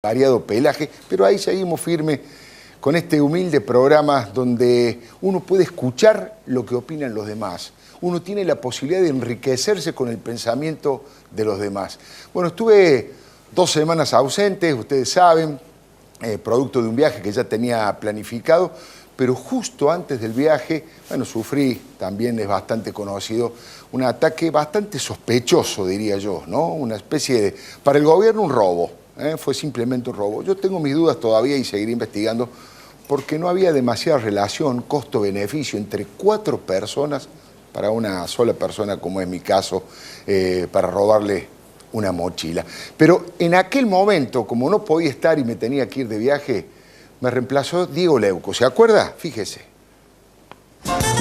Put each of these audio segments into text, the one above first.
variado pelaje, pero ahí seguimos firme con este humilde programa donde uno puede escuchar lo que opinan los demás. Uno tiene la posibilidad de enriquecerse con el pensamiento de los demás. Bueno, estuve 2 semanas ausentes, ustedes saben, producto de un viaje que ya tenía planificado, pero justo antes del viaje, bueno, sufrí, también es bastante conocido, un ataque bastante sospechoso, diría yo, ¿no? Una especie de, para el gobierno, un robo. Fue simplemente un robo. Yo tengo mis dudas todavía y seguiré investigando porque no había demasiada relación, costo-beneficio entre 4 personas para una sola persona, como es mi caso, para robarle una mochila. Pero en aquel momento, como no podía estar y me tenía que ir de viaje, me reemplazó Diego Leuco. ¿Se acuerda? Fíjese.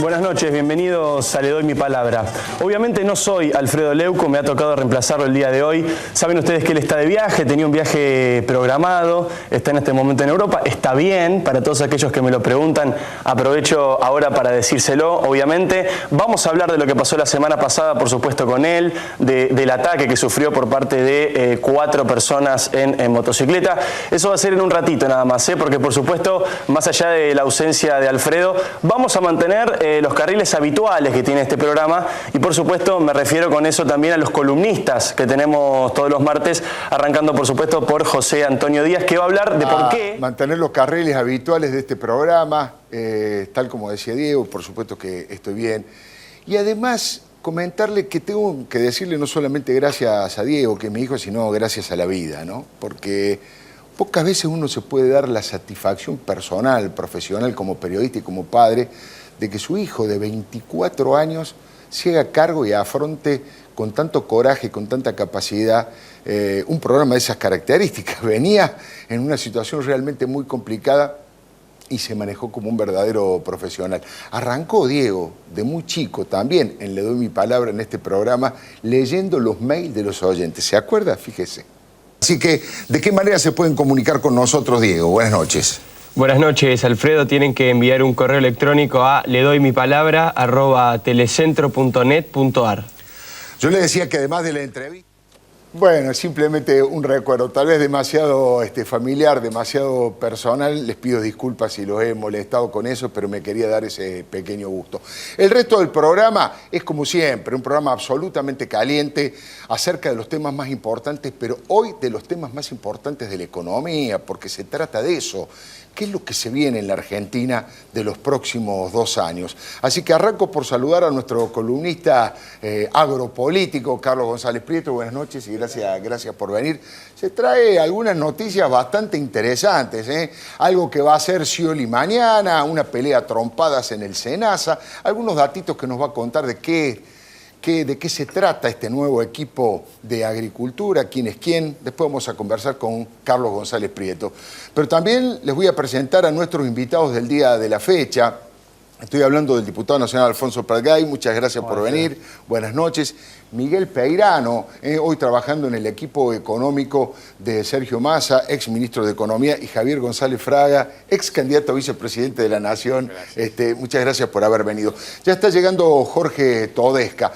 Buenas noches, bienvenidos a Le Doy Mi Palabra. Obviamente no soy Alfredo Leuco, me ha tocado reemplazarlo el día de hoy. Saben ustedes que él está de viaje, tenía un viaje programado, está en este momento en Europa, está bien, para todos aquellos que me lo preguntan, aprovecho ahora para decírselo, obviamente. Vamos a hablar de lo que pasó la semana pasada, por supuesto, con él, del ataque que sufrió por parte de 4 personas en motocicleta. Eso va a ser en un ratito nada más, porque por supuesto, más allá de la ausencia de Alfredo, vamos a mantener los carriles habituales que tiene este programa y por supuesto me refiero con eso también a los columnistas que tenemos todos los martes, arrancando por supuesto por José Antonio Díaz, que va a hablar de por qué... Mantener los carriles habituales de este programa, tal como decía Diego, por supuesto que estoy bien. Y además comentarle que tengo que decirle no solamente gracias a Diego, que es mi hijo, sino gracias a la vida, ¿no? Porque pocas veces uno se puede dar la satisfacción personal, profesional, como periodista y como padre, de que su hijo de 24 años se haga cargo y afronte con tanto coraje, con tanta capacidad, un programa de esas características. Venía en una situación realmente muy complicada y se manejó como un verdadero profesional. Arrancó Diego, de muy chico, también, en Le Doy Mi Palabra en este programa, leyendo los mails de los oyentes. ¿Se acuerda? Fíjese. Así que, ¿de qué manera se pueden comunicar con nosotros, Diego? Buenas noches. Buenas noches, Alfredo. Tienen que enviar un correo electrónico a ledoymipalabra@telecentro.net.ar. Yo le decía que además de la entrevista... Bueno, simplemente un recuerdo, tal vez demasiado familiar, demasiado personal. Les pido disculpas si los he molestado con eso, pero me quería dar ese pequeño gusto. El resto del programa es como siempre, un programa absolutamente caliente acerca de los temas más importantes, pero hoy de los temas más importantes de la economía, porque se trata de eso. ¿Qué es lo que se viene en la Argentina de los próximos 2 años? Así que arranco por saludar a nuestro columnista agropolítico, Carlos González Prieto. Buenas noches y gracias por venir. Se trae algunas noticias bastante interesantes, algo que va a ser Scioli mañana, una pelea a trompadas en el Senasa, algunos datitos que nos va a contar de qué se trata este nuevo equipo de agricultura, quién es quién. Después vamos a conversar con Carlos González Prieto. Pero también les voy a presentar a nuestros invitados del día de la fecha. Estoy hablando del diputado nacional Alfonso Pratgay, muchas gracias por venir, buenas noches. Miguel Peirano, hoy trabajando en el equipo económico de Sergio Massa, ex ministro de Economía, y Javier González Fraga, ex candidato a vicepresidente de la Nación. Muchas gracias por haber venido. Ya está llegando Jorge Todesca.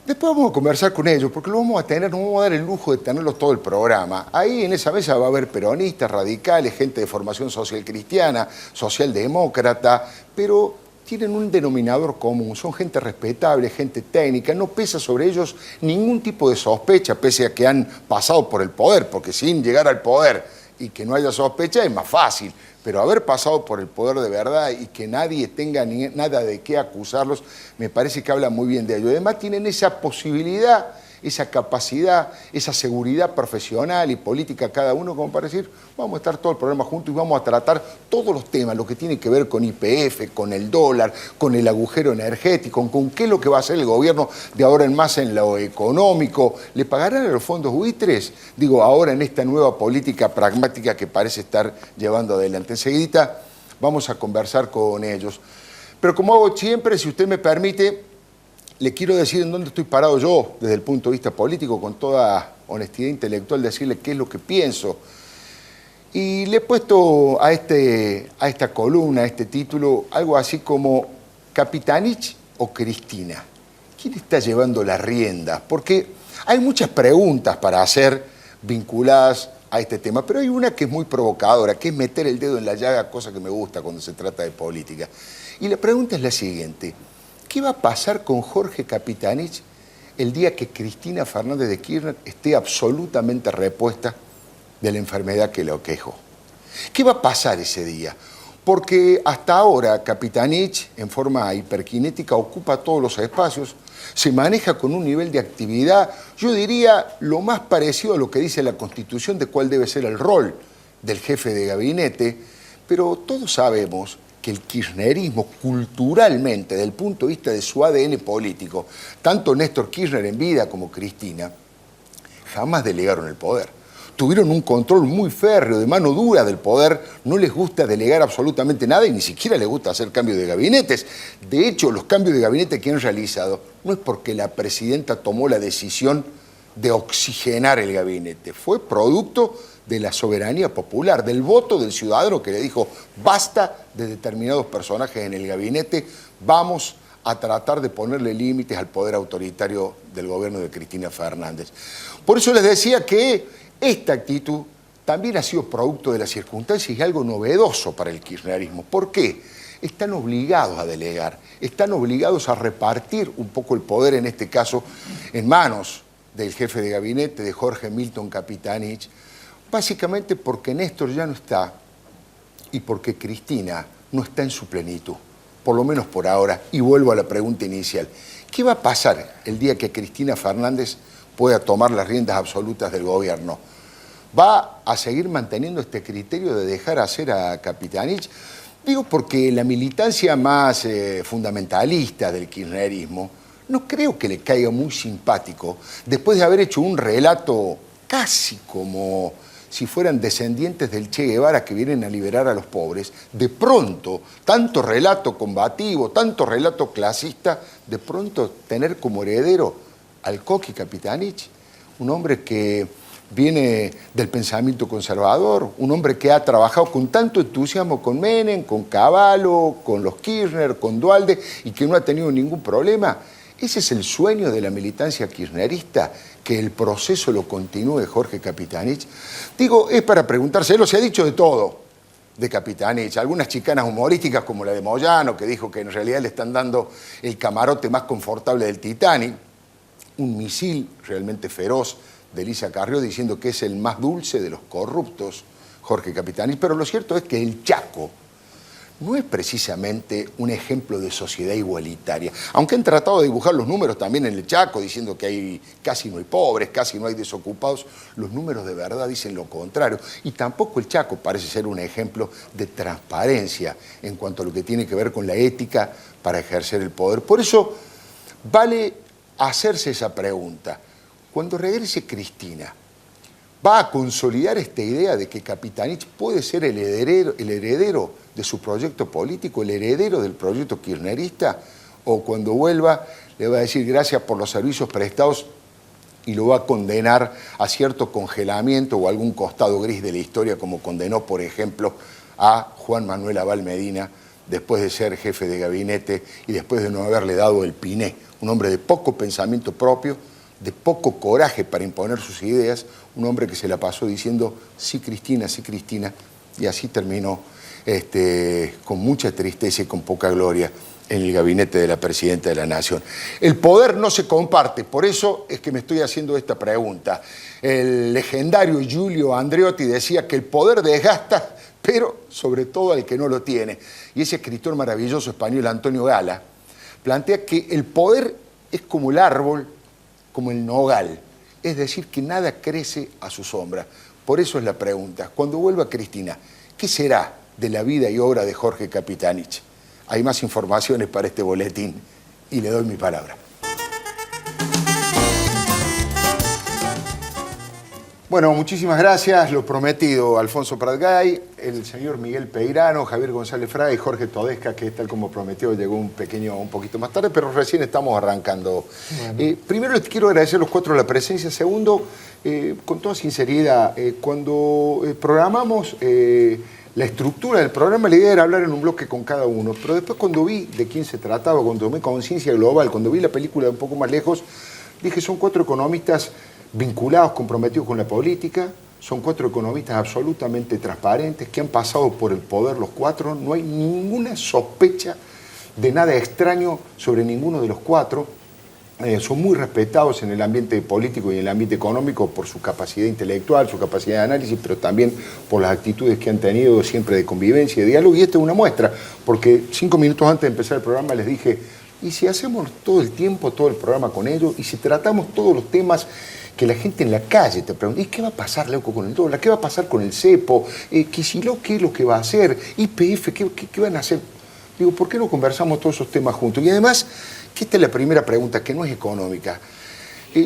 Después vamos a conversar con ellos, porque lo vamos a tener, nos vamos a dar el lujo de tenerlos todo el programa. Ahí en esa mesa va a haber peronistas, radicales, gente de formación social cristiana, socialdemócrata, pero tienen un denominador común, son gente respetable, gente técnica, no pesa sobre ellos ningún tipo de sospecha, pese a que han pasado por el poder, porque sin llegar al poder y que no haya sospecha es más fácil, pero haber pasado por el poder de verdad y que nadie tenga nada de qué acusarlos, me parece que habla muy bien de ellos. Además tienen esa posibilidad, esa capacidad, esa seguridad profesional y política cada uno, como para decir, vamos a estar todo el programa juntos y vamos a tratar todos los temas, lo que tiene que ver con YPF, con el dólar, con el agujero energético, con qué es lo que va a hacer el gobierno de ahora en más en lo económico. ¿Le pagarán a los fondos buitres? Digo, ahora en esta nueva política pragmática que parece estar llevando adelante. Enseguidita vamos a conversar con ellos. Pero como hago siempre, si usted me permite, le quiero decir en dónde estoy parado yo, desde el punto de vista político, con toda honestidad intelectual, decirle qué es lo que pienso. Y le he puesto a esta columna, a este título, algo así como ¿Capitanich o Cristina? ¿Quién está llevando las riendas? Porque hay muchas preguntas para hacer vinculadas a este tema, pero hay una que es muy provocadora, que es meter el dedo en la llaga, cosa que me gusta cuando se trata de política. Y la pregunta es la siguiente: ¿qué va a pasar con Jorge Capitanich el día que Cristina Fernández de Kirchner esté absolutamente repuesta de la enfermedad que lo aquejó? ¿Qué va a pasar ese día? Porque hasta ahora Capitanich, en forma hiperkinética, ocupa todos los espacios, se maneja con un nivel de actividad, yo diría, lo más parecido a lo que dice la Constitución de cuál debe ser el rol del jefe de gabinete, pero todos sabemos que el kirchnerismo culturalmente, desde el punto de vista de su ADN político, tanto Néstor Kirchner en vida como Cristina, jamás delegaron el poder. Tuvieron un control muy férreo, de mano dura del poder, no les gusta delegar absolutamente nada y ni siquiera les gusta hacer cambios de gabinetes. De hecho, los cambios de gabinete que han realizado no es porque la presidenta tomó la decisión de oxigenar el gabinete, fue producto de la soberanía popular, del voto del ciudadano que le dijo basta de determinados personajes en el gabinete, vamos a tratar de ponerle límites al poder autoritario del gobierno de Cristina Fernández. Por eso les decía que esta actitud también ha sido producto de las circunstancias y algo novedoso para el kirchnerismo. ¿Por qué? Están obligados a delegar, están obligados a repartir un poco el poder, en este caso, en manos del jefe de gabinete, de Jorge Milton Capitanich, básicamente porque Néstor ya no está y porque Cristina no está en su plenitud, por lo menos por ahora. Y vuelvo a la pregunta inicial: ¿qué va a pasar el día que Cristina Fernández pueda tomar las riendas absolutas del gobierno? ¿Va a seguir manteniendo este criterio de dejar hacer a Capitanich? Digo porque la militancia más fundamentalista del kirchnerismo no creo que le caiga muy simpático, después de haber hecho un relato casi como si fueran descendientes del Che Guevara que vienen a liberar a los pobres, de pronto, tanto relato combativo, tanto relato clasista, de pronto tener como heredero al Coqui Capitanich, un hombre que viene del pensamiento conservador, un hombre que ha trabajado con tanto entusiasmo con Menem, con Cavallo, con los Kirchner, con Duhalde, y que no ha tenido ningún problema. ¿Ese es el sueño de la militancia kirchnerista? ¿Que el proceso lo continúe Jorge Capitanich? Digo, es para preguntárselo, se ha dicho de todo de Capitanich. Algunas chicanas humorísticas como la de Moyano, que dijo que en realidad le están dando el camarote más confortable del Titanic, un misil realmente feroz de Elisa Carrió diciendo que es el más dulce de los corruptos, Jorge Capitanich. Pero lo cierto es que el Chaco no es precisamente un ejemplo de sociedad igualitaria, aunque han tratado de dibujar los números también en el Chaco, diciendo que casi no hay pobres, casi no hay desocupados. Los números de verdad dicen lo contrario, y tampoco el Chaco parece ser un ejemplo de transparencia en cuanto a lo que tiene que ver con la ética para ejercer el poder. Por eso vale hacerse esa pregunta: cuando regrese Cristina, ¿va a consolidar esta idea de que Capitanich puede ser el heredero de su proyecto político, el heredero del proyecto kirchnerista? ¿O cuando vuelva le va a decir gracias por los servicios prestados y lo va a condenar a cierto congelamiento o algún costado gris de la historia, como condenó, por ejemplo, a Juan Manuel Abal Medina después de ser jefe de gabinete y después de no haberle dado el piné? Un hombre de poco pensamiento propio, de poco coraje para imponer sus ideas, un hombre que se la pasó diciendo sí Cristina, y así terminó con mucha tristeza y con poca gloria en el gabinete de la presidenta de la Nación. El poder no se comparte, por eso es que me estoy haciendo esta pregunta. El legendario Giulio Andreotti decía que el poder desgasta, pero sobre todo al que no lo tiene. Y ese escritor maravilloso español, Antonio Gala, plantea que el poder es como el árbol, como el nogal, es decir, que nada crece a su sombra. Por eso es la pregunta: cuando vuelva Cristina, ¿qué será de la vida y obra de Jorge Capitanich? Hay más informaciones para este boletín y le doy mi palabra. Bueno, muchísimas gracias. Lo prometido: Alfonso Pratgay, el señor Miguel Peirano, Javier González Fraga y Jorge Todesca, que tal como prometió llegó un poquito más tarde, pero recién estamos arrancando. Bueno. Primero les quiero agradecer a los cuatro la presencia. Segundo, con toda sinceridad, cuando programamos la estructura del programa, la idea era hablar en un bloque con cada uno, pero después cuando vi de quién se trataba, cuando tomé conciencia global, cuando vi la película de un poco más lejos, dije, son cuatro economistas vinculados, comprometidos con la política, Son 4 economistas absolutamente transparentes que han pasado por el poder los 4. No hay ninguna sospecha de nada extraño sobre ninguno de los 4. Son muy respetados en el ambiente político y en el ambiente económico por su capacidad intelectual, su capacidad de análisis, pero también por las actitudes que han tenido siempre de convivencia y de diálogo. Y esta es una muestra, porque 5 minutos antes de empezar el programa les dije, ¿y si hacemos todo el tiempo, todo el programa con ellos? ¿Y si tratamos todos los temas que la gente en la calle te pregunta? ¿Y qué va a pasar, Leuco, con el dólar? ¿Qué va a pasar con el cepo? Kicillof, ¿qué es lo que va a hacer? YPF, ¿qué van a hacer? Digo, ¿por qué no conversamos todos esos temas juntos? Y además, que esta es la primera pregunta, que no es económica.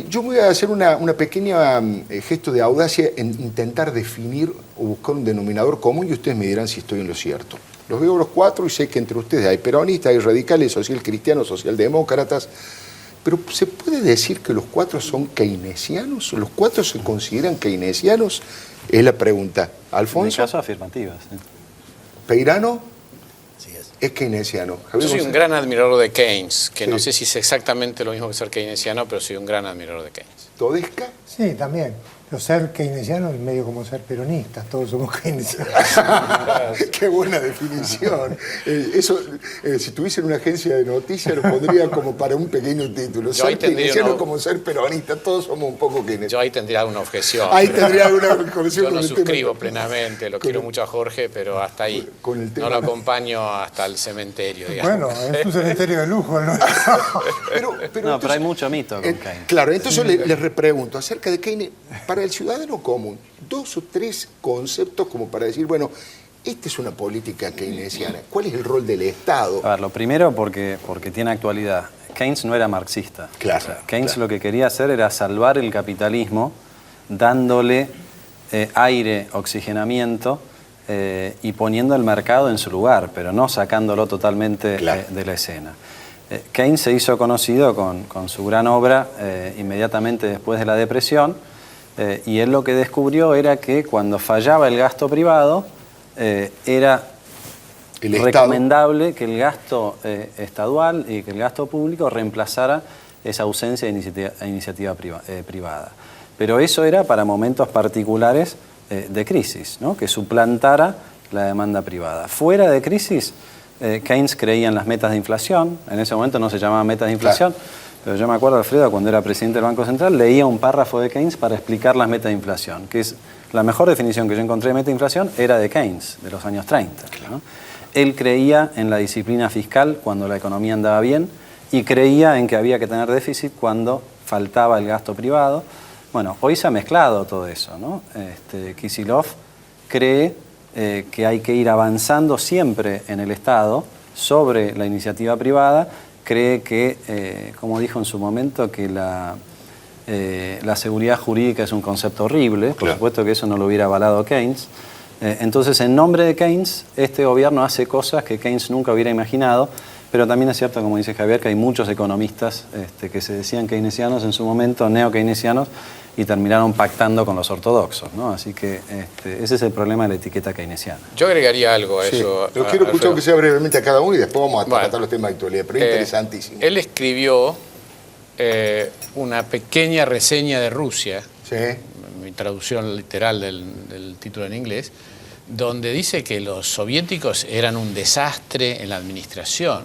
Yo voy a hacer una pequeña gesto de audacia en intentar definir o buscar un denominador común y ustedes me dirán si estoy en lo cierto. Los veo los 4 y sé que entre ustedes hay peronistas, hay radicales, socialcristianos, socialdemócratas, pero ¿se puede decir que los 4 son keynesianos? ¿Los 4 se consideran keynesianos? Es la pregunta. ¿Alfonso? En mi caso, afirmativa. Sí. ¿Peirano? Así es. Es keynesiano. Yo Javier soy un González. gran admirador de Keynes, que Sí. no sé si es exactamente lo mismo que ser keynesiano, pero soy un gran admirador de Keynes. ¿Todesca? Sí, también. Pero ser keynesiano es medio como ser peronistas, todos somos keynesianos. Qué buena definición. Eso, si tuviese una agencia de noticias, lo pondría como para un pequeño título. Yo ahí Ser tendría keynesiano una- como ser peronista, todos somos un poco keynesianos. Yo ahí tendría alguna objeción. Ahí pero tendría alguna conexión yo con lo el suscribo tema. plenamente, lo Con quiero el- mucho a Jorge, pero hasta ahí. con el tema. No lo acompaño hasta el cementerio, digamos. Bueno, es un cementerio de lujo, ¿no? Pero No, pero hay mucho mito con Keynes. Claro, entonces les repregunto acerca de Keynes, para el ciudadano común, 2 o 3 conceptos como para decir, bueno, esta es una política keynesiana. ¿Cuál es el rol del Estado? A ver, lo primero porque tiene actualidad. Keynes no era marxista. Claro, Keynes claro. lo que quería hacer era salvar el capitalismo dándole aire, oxigenamiento y poniendo el mercado en su lugar, pero no sacándolo totalmente Claro. de la escena. Keynes se hizo conocido con su gran obra inmediatamente después de la depresión y él lo que descubrió era que cuando fallaba el gasto privado era El Estado. recomendable que el gasto estadual y que el gasto público reemplazara esa ausencia de iniciativa privada. Pero eso era para momentos particulares de crisis, ¿no? Que suplantara la demanda privada. Fuera de crisis, Keynes creía en las metas de inflación. En ese momento no se llamaban metas de inflación, pero yo me acuerdo, Alfredo, cuando era presidente del Banco Central, leía un párrafo de Keynes para explicar las metas de inflación, que es la mejor definición que yo encontré de meta de inflación era de Keynes, de los años 30. ¿No? Él creía en la disciplina fiscal cuando la economía andaba bien y creía en que había que tener déficit cuando faltaba el gasto privado. Bueno, hoy se ha mezclado todo eso, ¿no? Kicillof cree que hay que ir avanzando siempre en el Estado sobre la iniciativa privada, cree que, como dijo en su momento, que la seguridad jurídica es un concepto horrible, por Claro. supuesto que eso no lo hubiera avalado Keynes. Entonces, en nombre de Keynes, este gobierno hace cosas que Keynes nunca hubiera imaginado, pero también es cierto, como dice Javier, que hay muchos economistas que se decían keynesianos en su momento, neo-keynesianos, y terminaron pactando con los ortodoxos, ¿no? Así que ese es el problema de la etiqueta keynesiana. Yo agregaría algo a Sí. eso. Lo quiero escuchar Alfredo. que sea brevemente a cada uno y después vamos a Bueno. tratar los temas de actualidad, pero es interesantísimo. Él escribió una pequeña reseña de Rusia, Sí. mi traducción literal del título en inglés, donde dice que los soviéticos eran un desastre en la administración.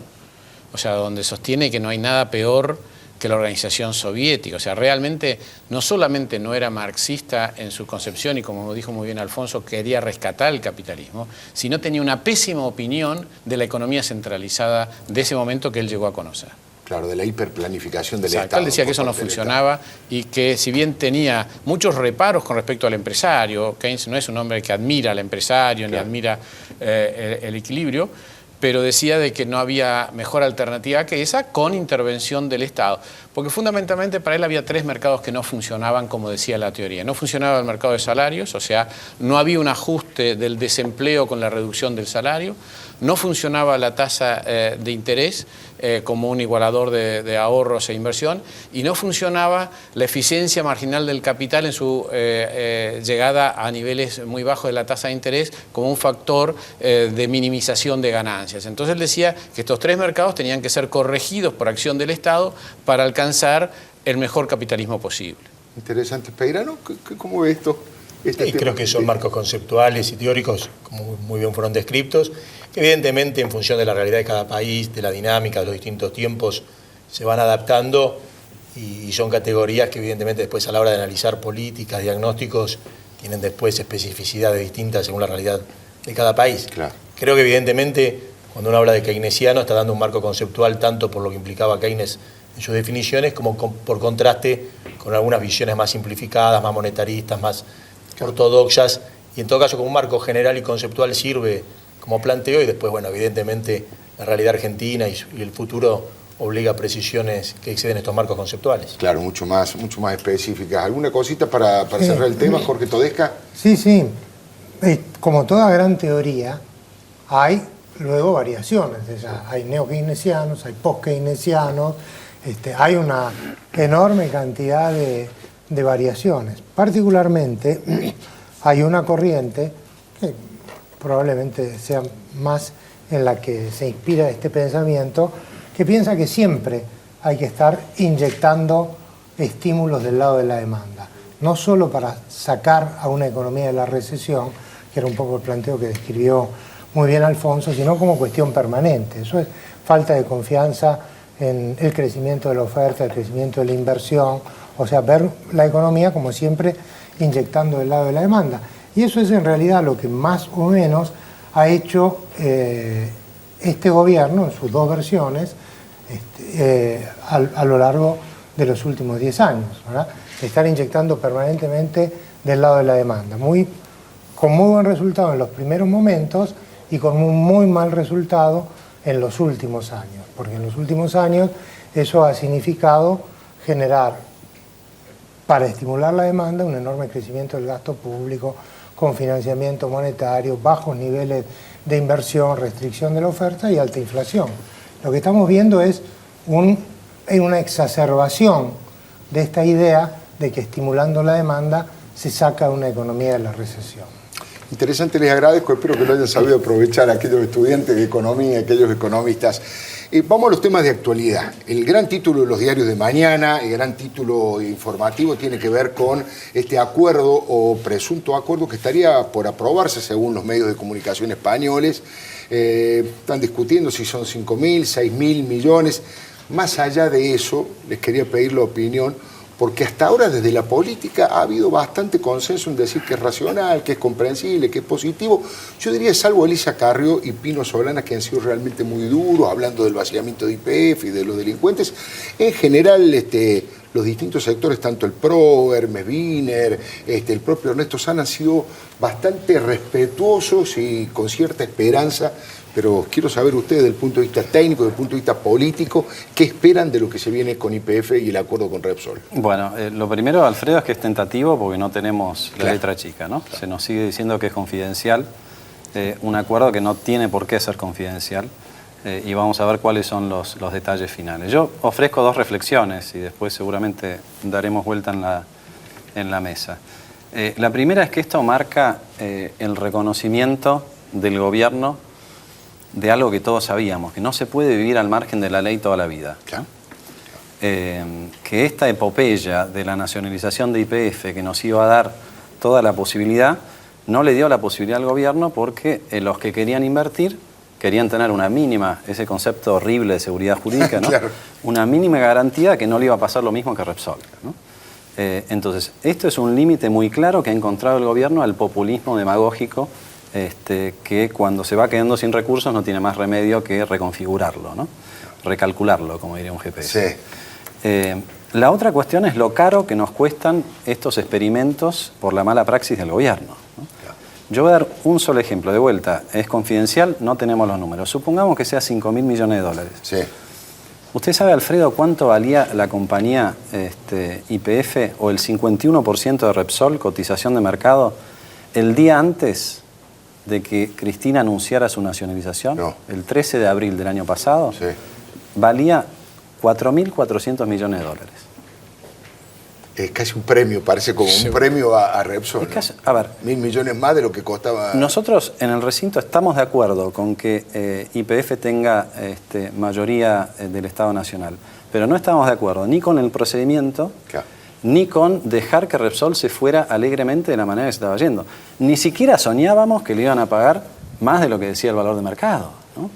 O sea, donde sostiene que no hay nada peor que la organización soviética. O sea, realmente no solamente no era marxista en su concepción y, como dijo muy bien Alfonso, quería rescatar el capitalismo, sino tenía una pésima opinión de la economía centralizada de ese momento que él llegó a conocer. Claro, de la hiperplanificación del Exacto. Estado. Él decía que por eso no parte del funcionaba y que si bien tenía muchos reparos con respecto al empresario, Keynes no es un hombre que admira al empresario ni Claro. admira el equilibrio, pero decía de que no había mejor alternativa que esa con intervención del Estado. Porque fundamentalmente para él había 3 mercados que no funcionaban como decía la teoría. No funcionaba el mercado de salarios, o sea, no había un ajuste del desempleo con la reducción del salario, no funcionaba la tasa de interés como un igualador de ahorros e inversión, y no funcionaba la eficiencia marginal del capital en su llegada a niveles muy bajos de la tasa de interés como un factor de minimización de ganancias. Entonces él decía que estos 3 mercados tenían que ser corregidos por acción del Estado para alcanzar el mejor capitalismo posible. Interesante. Peirano, ¿cómo ve esto? este Y creo que son marcos conceptuales y teóricos, como muy bien fueron descritos, que evidentemente en función de la realidad de cada país, de la dinámica, de los distintos tiempos, se van adaptando y son categorías que evidentemente después a la hora de analizar políticas, diagnósticos, tienen después especificidades distintas según la realidad de cada país. Claro. Creo que evidentemente cuando uno habla de keynesiano está dando un marco conceptual tanto por lo que implicaba Keynes en sus definiciones como por contraste con algunas visiones más simplificadas, más monetaristas, más ortodoxas, y en todo caso como un marco general y conceptual sirve como planteo y después, bueno, evidentemente la realidad argentina y el futuro obliga a precisiones que exceden estos marcos conceptuales. Claro, mucho más específicas. ¿Alguna cosita para cerrar el tema, Jorge Todesca? Sí. Como toda gran teoría, hay luego variaciones. O sea, hay neo-keynesianos, hay post-keynesianos, hay una enorme cantidad de variaciones. Particularmente, hay una corriente que probablemente sea más en la que se inspira este pensamiento, que piensa que siempre hay que estar inyectando estímulos del lado de la demanda, no solo para sacar a una economía de la recesión, que era un poco el planteo que describió muy bien Alfonso, sino como cuestión permanente. Eso es falta de confianza en el crecimiento de la oferta, el crecimiento de la inversión, o sea, ver la economía como siempre inyectando del lado de la demanda. Y eso es en realidad lo que más o menos ha hecho este gobierno en sus dos versiones a lo largo de los últimos 10 años, ¿verdad? Estar inyectando permanentemente del lado de la demanda, con muy buen resultado en los primeros momentos y con un muy mal resultado en los últimos años, porque en los últimos años eso ha significado generar, para estimular la demanda, un enorme crecimiento del gasto público, con financiamiento monetario, bajos niveles de inversión, restricción de la oferta y alta inflación. Lo que estamos viendo es una exacerbación de esta idea de que estimulando la demanda se saca una economía de la recesión. Interesante, les agradezco, espero que lo hayan sabido aprovechar aquellos estudiantes de economía, aquellos economistas. Vamos a los temas de actualidad. El gran título de los diarios de mañana, el gran título informativo tiene que ver con este acuerdo o presunto acuerdo que estaría por aprobarse según los medios de comunicación españoles. Están discutiendo si son 5.000, 6.000 millones. Más allá de eso, les quería pedir la opinión, porque hasta ahora desde la política ha habido bastante consenso en decir que es racional, que es comprensible, que es positivo. Yo diría, salvo Elisa Carrió y Pino Solanas, que han sido realmente muy duros, hablando del vaciamiento de YPF y de los delincuentes. En general, los distintos sectores, tanto el PRO, Hermes Wiener, el propio Ernesto Sanz, han sido bastante respetuosos y con cierta esperanza. Pero quiero saber ustedes, desde el punto de vista técnico, desde el punto de vista político, ¿qué esperan de lo que se viene con YPF y el acuerdo con Repsol? Bueno, lo primero, Alfredo, es que es tentativo porque no tenemos la letra chica, ¿no? Claro. Se nos sigue diciendo que es confidencial, un acuerdo que no tiene por qué ser confidencial, y vamos a ver cuáles son los detalles finales. Yo ofrezco dos reflexiones y después seguramente daremos vuelta en la mesa. La primera es que esto marca el reconocimiento del gobierno de algo que todos sabíamos, que no se puede vivir al margen de la ley toda la vida. Claro. Que esta epopeya de la nacionalización de YPF que nos iba a dar toda la posibilidad, no le dio la posibilidad al gobierno porque los que querían invertir querían tener una mínima, ese concepto horrible de seguridad jurídica, ¿no? Claro. Una mínima garantía de que no le iba a pasar lo mismo que Repsol, ¿no? Entonces, esto es un límite muy claro que ha encontrado el gobierno al populismo demagógico, que cuando se va quedando sin recursos no tiene más remedio que reconfigurarlo, ¿no? Recalcularlo, como diría un GPS. Sí. La otra cuestión es lo caro que nos cuestan estos experimentos por la mala praxis del gobierno, ¿no? Yo voy a dar un solo ejemplo, de vuelta, es confidencial, no tenemos los números. Supongamos que sea 5.000 millones de dólares. Sí. ¿Usted sabe, Alfredo, cuánto valía la compañía YPF o el 51% de Repsol, cotización de mercado, el día antes de que Cristina anunciara su nacionalización? No. El 13 de abril del año pasado, Sí. valía 4.400 millones de dólares. Es casi un premio, parece como un premio a Repsol. Es casi, a ver, 1.000 millones más de lo que costaba. nosotros en el recinto estamos de acuerdo con que YPF tenga mayoría del Estado Nacional, pero no estamos de acuerdo ni con el procedimiento, Claro. ni con dejar que Repsol se fuera alegremente de la manera que se estaba yendo. Ni siquiera soñábamos que le iban a pagar más de lo que decía el valor de mercado, ¿no?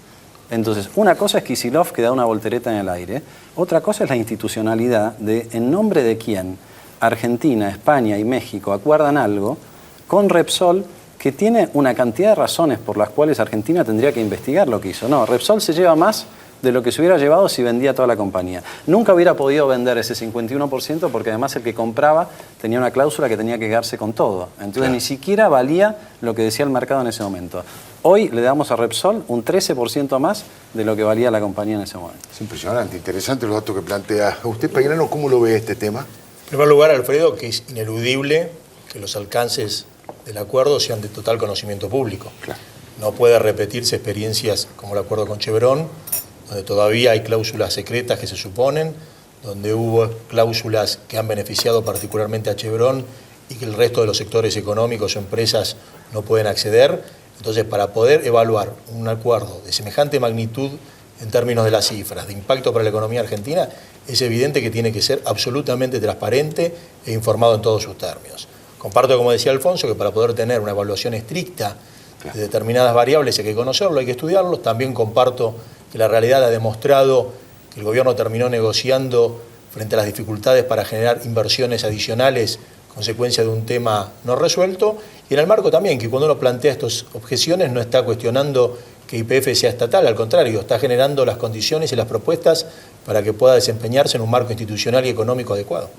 Entonces, una cosa es Kicillof, que da una voltereta en el aire, otra cosa es la institucionalidad de en nombre de quién Argentina, España y México acuerdan algo con Repsol, que tiene una cantidad de razones por las cuales Argentina tendría que investigar lo que hizo. No, Repsol se lleva más de lo que se hubiera llevado si vendía toda la compañía. Nunca hubiera podido vender ese 51% porque además el que compraba tenía una cláusula que tenía que quedarse con todo. Entonces ni siquiera valía lo que decía el mercado en ese momento. Hoy le damos a Repsol un 13% más de lo que valía la compañía en ese momento. Es impresionante, interesante los datos que plantea. ¿Usted, Pellegrino, cómo lo ve este tema? En primer lugar, Alfredo, que es ineludible que los alcances del acuerdo sean de total conocimiento público. Claro. No puede repetirse experiencias como el acuerdo con Chevron, donde todavía hay cláusulas secretas que se suponen, donde hubo cláusulas que han beneficiado particularmente a Chevron y que el resto de los sectores económicos o empresas no pueden acceder. Entonces, para poder evaluar un acuerdo de semejante magnitud en términos de las cifras, de impacto para la economía argentina, es evidente que tiene que ser absolutamente transparente e informado en todos sus términos. Comparto, como decía Alfonso, que para poder tener una evaluación estricta de determinadas variables hay que conocerlo, hay que estudiarlo. También comparto que la realidad ha demostrado que el gobierno terminó negociando frente a las dificultades para generar inversiones adicionales, consecuencia de un tema no resuelto, y en el marco también que cuando uno plantea estas objeciones no está cuestionando que YPF sea estatal, al contrario, está generando las condiciones y las propuestas para que pueda desempeñarse en un marco institucional y económico adecuado.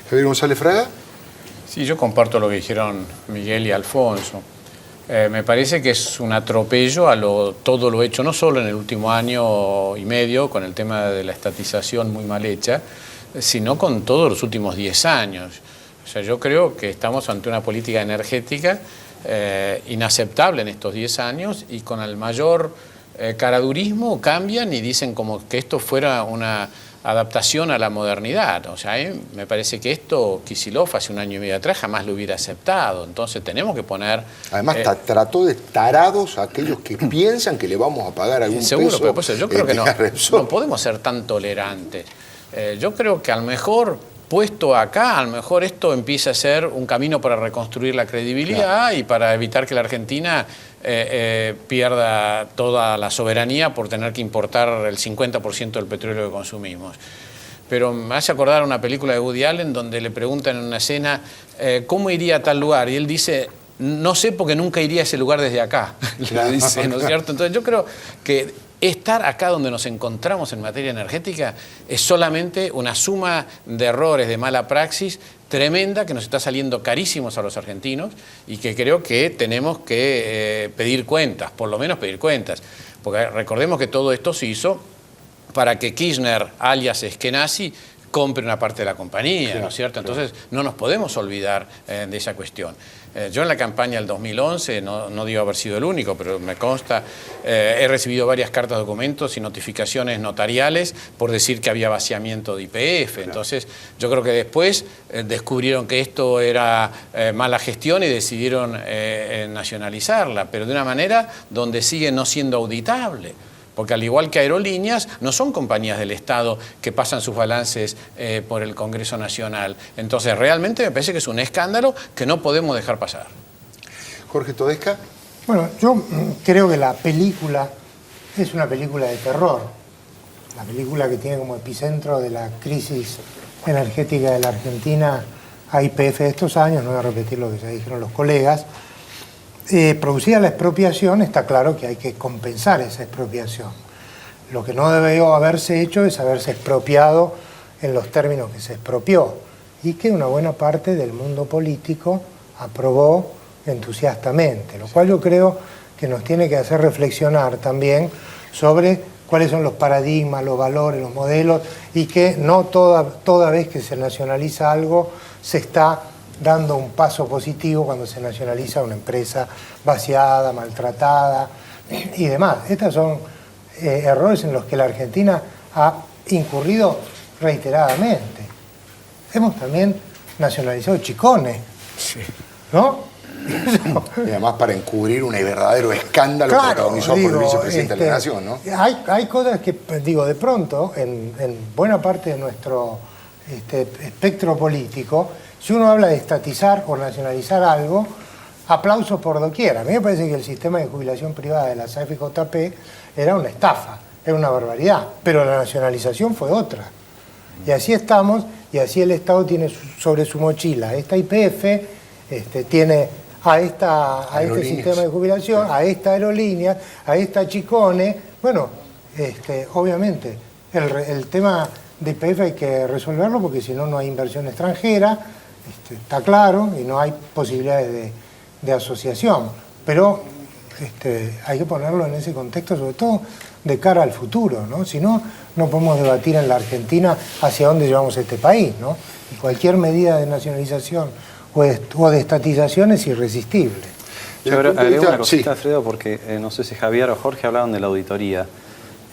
Javier González Fraga. Sí, yo comparto lo que dijeron Miguel y Alfonso. Me parece que es un atropello a todo lo hecho, no solo en el último año y medio, con el tema de la estatización muy mal hecha, sino con todos los últimos 10 años. O sea, yo creo que estamos ante una política energética inaceptable en estos 10 años y con el mayor caradurismo cambian y dicen como que esto fuera una adaptación a la modernidad. O sea, me parece que esto Kicillof hace un año y medio atrás jamás lo hubiera aceptado. Entonces tenemos que poner... Además, trató de tarados a aquellos que piensan que le vamos a pagar algún seguro, peso. Pero pues, yo creo que no podemos ser tan tolerantes. Yo creo que a lo mejor, puesto acá, a lo mejor esto empieza a ser un camino para reconstruir la credibilidad y para evitar que la Argentina pierda toda la soberanía por tener que importar el 50% del petróleo que consumimos. Pero me hace acordar una película de Woody Allen donde le preguntan en una escena ¿cómo iría a tal lugar? Y él dice, no sé porque nunca iría a ese lugar desde acá. Le dice, ¿no es cierto? Entonces yo creo que estar acá donde nos encontramos en materia energética es solamente una suma de errores, de mala praxis tremenda que nos está saliendo carísimos a los argentinos y que creo que tenemos que pedir cuentas, por lo menos pedir cuentas. Porque recordemos que todo esto se hizo para que Kirchner, alias Eskenazi, compre una parte de la compañía, ¿no es cierto? Entonces no nos podemos olvidar de esa cuestión. Yo en la campaña del 2011, no digo haber sido el único, pero me consta, he recibido varias cartas, documentos y notificaciones notariales por decir que había vaciamiento de YPF. Entonces yo creo que después descubrieron que esto era mala gestión y decidieron nacionalizarla, pero de una manera donde sigue no siendo auditable. Porque al igual que Aerolíneas, no son compañías del Estado que pasan sus balances por el Congreso Nacional. Entonces, realmente me parece que es un escándalo que no podemos dejar pasar. Jorge Todesca. Bueno, yo creo que la película es una película de terror. La película que tiene como epicentro de la crisis energética de la Argentina a YPF de estos años, no voy a repetir lo que ya dijeron los colegas. Producida la expropiación, está claro que hay que compensar esa expropiación. Lo que no debió haberse hecho es haberse expropiado en los términos que se expropió y que una buena parte del mundo político aprobó entusiastamente, lo cual yo creo que nos tiene que hacer reflexionar también sobre cuáles son los paradigmas, los valores, los modelos y que no toda vez que se nacionaliza algo se está dando un paso positivo cuando se nacionaliza una empresa vaciada, maltratada y demás. Estos son errores en los que la Argentina ha incurrido reiteradamente. Hemos también nacionalizado Chicone, ¿no? Y además para encubrir un verdadero escándalo que protagonizó por el vicepresidente de la Nación, ¿no? Hay cosas que, digo, de pronto, en buena parte de nuestro espectro político, si uno habla de estatizar o nacionalizar algo, aplausos por doquier. A mí me parece que el sistema de jubilación privada de la AFJP era una estafa, era una barbaridad, pero la nacionalización fue otra. Y así estamos, y así el Estado tiene sobre su mochila esta YPF, tiene a este sistema de jubilación, a esta aerolínea, a esta Chicone. Bueno, obviamente el tema de YPF hay que resolverlo porque si no, no hay inversión extranjera, está claro, y no hay posibilidades de asociación. Pero hay que ponerlo en ese contexto, sobre todo de cara al futuro, ¿no? Si no, no podemos debatir en la Argentina hacia dónde llevamos este país, ¿no? Y cualquier medida de nacionalización o de estatización es irresistible. Yo agrego una cosita, Alfredo, porque no sé si Javier o Jorge hablaban de la auditoría.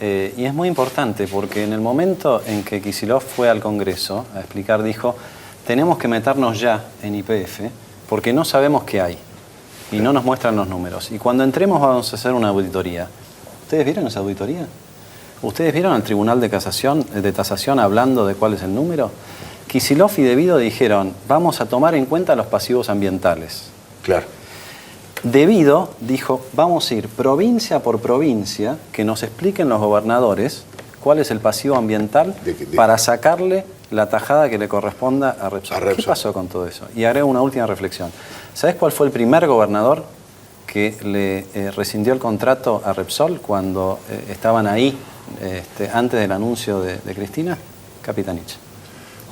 Y es muy importante porque en el momento en que Kicillof fue al Congreso a explicar, dijo, tenemos que meternos ya en YPF porque no sabemos qué hay y no nos muestran los números. Y cuando entremos vamos a hacer una auditoría. ¿Ustedes vieron esa auditoría? ¿Ustedes vieron al Tribunal de Tasación hablando de cuál es el número? Kicillof y De Vido dijeron, vamos a tomar en cuenta los pasivos ambientales. Claro. De Vido dijo, vamos a ir provincia por provincia, que nos expliquen los gobernadores cuál es el pasivo ambiental para sacarle la tajada que le corresponda a Repsol. ¿Qué pasó con todo eso? Y agrego una última reflexión. ¿Sabés cuál fue el primer gobernador que le rescindió el contrato a Repsol cuando estaban ahí antes del anuncio de Cristina? Capitanich.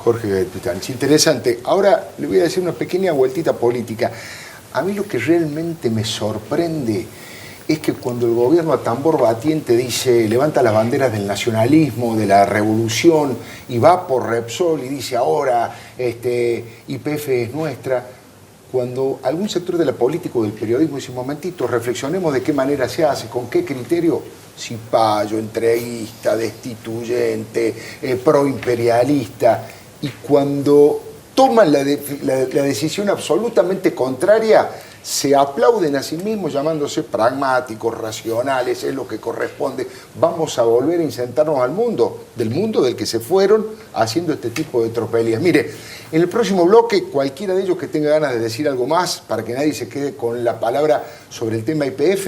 Jorge Capitanich, interesante. Ahora le voy a decir una pequeña vueltita política. A mí lo que realmente me sorprende es que cuando el gobierno a tambor batiente dice, levanta las banderas del nacionalismo, de la revolución, y va por Repsol y dice ahora YPF es nuestra, cuando algún sector de la política o del periodismo dice, un momentito, reflexionemos de qué manera se hace, con qué criterio, cipayo, entreguista, destituyente, proimperialista, y cuando toman la decisión absolutamente contraria, se aplauden a sí mismos llamándose pragmáticos, racionales, es lo que corresponde. Vamos a volver a insertarnos al mundo, del mundo del que se fueron haciendo este tipo de tropelías. Mire, en el próximo bloque, cualquiera de ellos que tenga ganas de decir algo más, para que nadie se quede con la palabra sobre el tema YPF,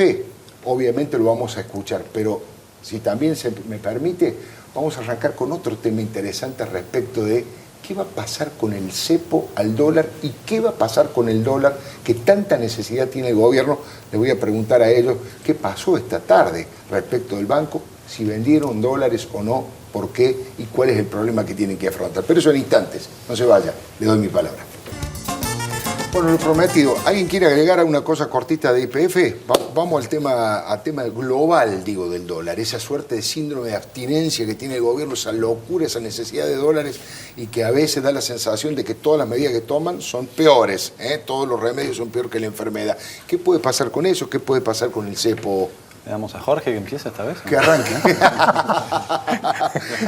obviamente lo vamos a escuchar, pero si también se me permite, vamos a arrancar con otro tema interesante respecto de ¿qué va a pasar con el cepo al dólar y qué va a pasar con el dólar que tanta necesidad tiene el gobierno? Le voy a preguntar a ellos qué pasó esta tarde respecto del banco, si vendieron dólares o no, por qué y cuál es el problema que tienen que afrontar. Pero eso en instantes, no se vaya, le doy mi palabra. Bueno, lo prometido, ¿alguien quiere agregar alguna cosa cortita de YPF? Vamos al tema global, digo, del dólar, esa suerte de síndrome de abstinencia que tiene el gobierno, esa locura, esa necesidad de dólares y que a veces da la sensación de que todas las medidas que toman son peores, todos los remedios son peor que la enfermedad. ¿Qué puede pasar con eso? ¿Qué puede pasar con el cepo? Le damos a Jorge que empiece esta vez. Que arranque.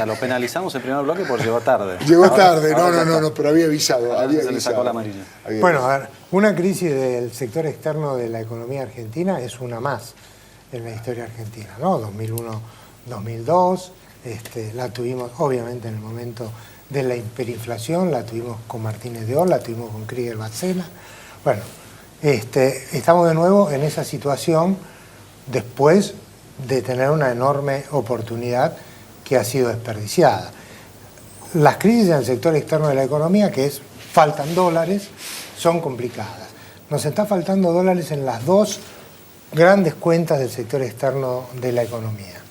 Lo penalizamos el primer bloque porque llegó tarde. Llegó tarde, no, pero había avisado. Se le sacó la amarilla. Bueno, a ver, una crisis del sector externo de la economía argentina es una más en la historia argentina, ¿no? 2001-2002, la tuvimos obviamente en el momento de la hiperinflación, la tuvimos con Martínez de Oz, la tuvimos con Krieger-Batzela. Bueno, estamos de nuevo en esa situación después de tener una enorme oportunidad que ha sido desperdiciada. Las crisis en el sector externo de la economía, que es faltan dólares, son complicadas. Nos está faltando dólares en las dos grandes cuentas del sector externo de la economía.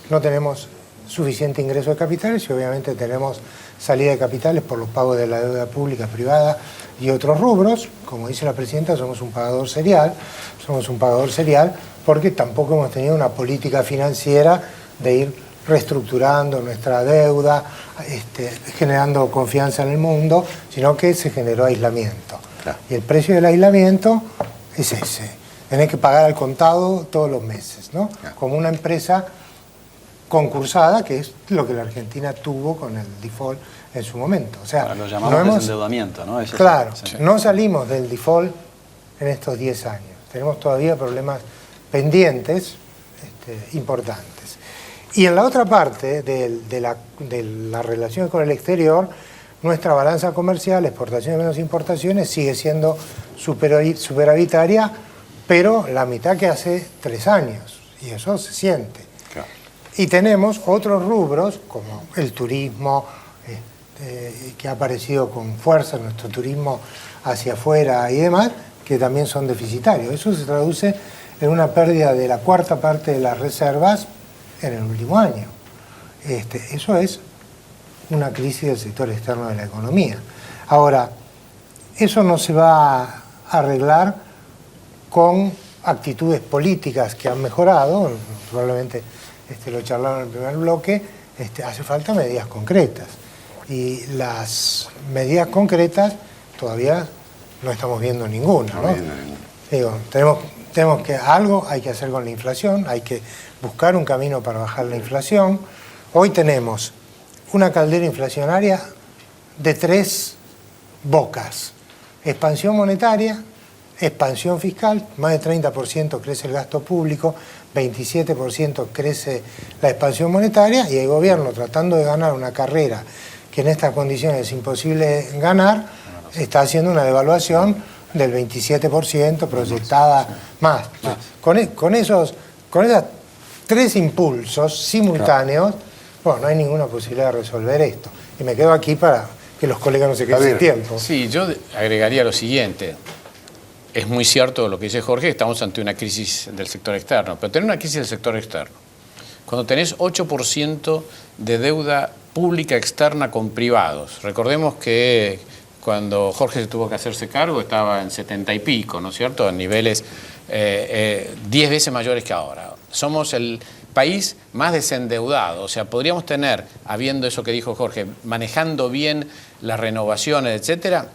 No tenemos suficiente ingreso de capitales y obviamente tenemos salida de capitales por los pagos de la deuda pública, privada y otros rubros. Como dice la presidenta, somos un pagador serial porque tampoco hemos tenido una política financiera de ir reestructurando nuestra deuda, generando confianza en el mundo, sino que se generó aislamiento. Claro. Y el precio del aislamiento es ese. Tenés que pagar al contado todos los meses, ¿no? Claro. Como una empresa concursada, que es lo que la Argentina tuvo con el default en su momento. O sea, lo llamamos desendeudamiento, ¿no? Eso claro, sí. No salimos del default en estos 10 años. Tenemos todavía problemas pendientes importantes. Y en la otra parte de la relación con el exterior, nuestra balanza comercial, exportaciones menos importaciones, sigue siendo superavitaria, pero la mitad que hace 3 años, y eso se siente. Claro. Y tenemos otros rubros, como el turismo, que ha aparecido con fuerza, nuestro turismo hacia afuera y demás, que también son deficitarios. Eso se traduce en una pérdida de la 1/4 parte de las reservas en el último año. Eso es una crisis del sector externo de la economía. Ahora, eso no se va a arreglar con actitudes políticas que han mejorado, probablemente lo charlaron en el primer bloque, hace falta medidas concretas. Y las medidas concretas todavía no estamos viendo ninguna, ¿no? Digo, tenemos que algo hay que hacer con la inflación, hay que buscar un camino para bajar la inflación. Hoy tenemos una caldera inflacionaria de 3 bocas: expansión monetaria, expansión fiscal, más de 30% crece el gasto público, 27% crece la expansión monetaria, y el gobierno, tratando de ganar una carrera que en estas condiciones es imposible ganar, está haciendo una devaluación del 27% proyectada más. Con esos 3 impulsos simultáneos, bueno, no hay ninguna posibilidad de resolver esto. Y me quedo aquí para que los colegas no se queden sin tiempo. Sí, yo agregaría lo siguiente. Es muy cierto lo que dice Jorge, estamos ante una crisis del sector externo, pero tener una crisis del sector externo, cuando tenés 8% de deuda pública externa con privados, recordemos que cuando Jorge se tuvo que hacerse cargo estaba en 70 y pico, ¿no es cierto?, en niveles 10 veces mayores que ahora. Somos el país más desendeudado, o sea, podríamos tener, habiendo eso que dijo Jorge, manejando bien las renovaciones, etcétera,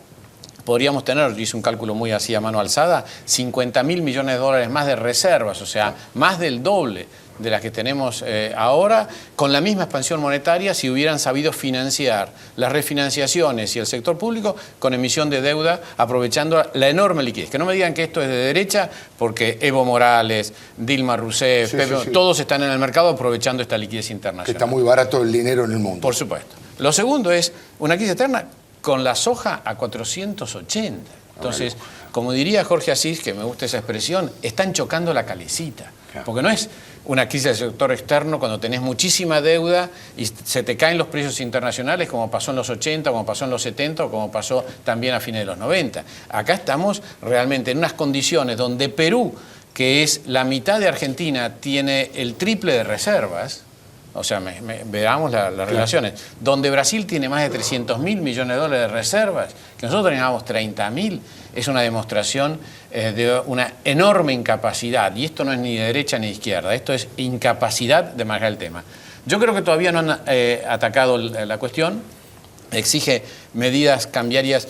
podríamos tener, yo hice un cálculo muy así a mano alzada, 50.000 millones de dólares más de reservas, o sea, más del doble de las que tenemos ahora, con la misma expansión monetaria, si hubieran sabido financiar las refinanciaciones y el sector público con emisión de deuda, aprovechando la enorme liquidez. Que no me digan que esto es de derecha, porque Evo Morales, Dilma Rousseff, Pepe, todos están en el mercado aprovechando esta liquidez internacional. Que está muy barato el dinero en el mundo. Por supuesto. Lo segundo es una crisis externa con la soja a 480. Entonces, como diría Jorge Asís, que me gusta esa expresión, están chocando la calecita. Porque no es una crisis del sector externo cuando tenés muchísima deuda y se te caen los precios internacionales, como pasó en los 80, como pasó en los 70 o como pasó también a fines de los 90. Acá estamos realmente en unas condiciones donde Perú, que es la mitad de Argentina, tiene el triple de reservas. O sea, veamos las relaciones. Donde Brasil tiene más de 300.000 millones de dólares de reservas, que nosotros teníamos 30.000, es una demostración de una enorme incapacidad. Y esto no es ni de derecha ni de izquierda, esto es incapacidad de manejar el tema. Yo creo que todavía no han atacado la cuestión, exige medidas cambiarias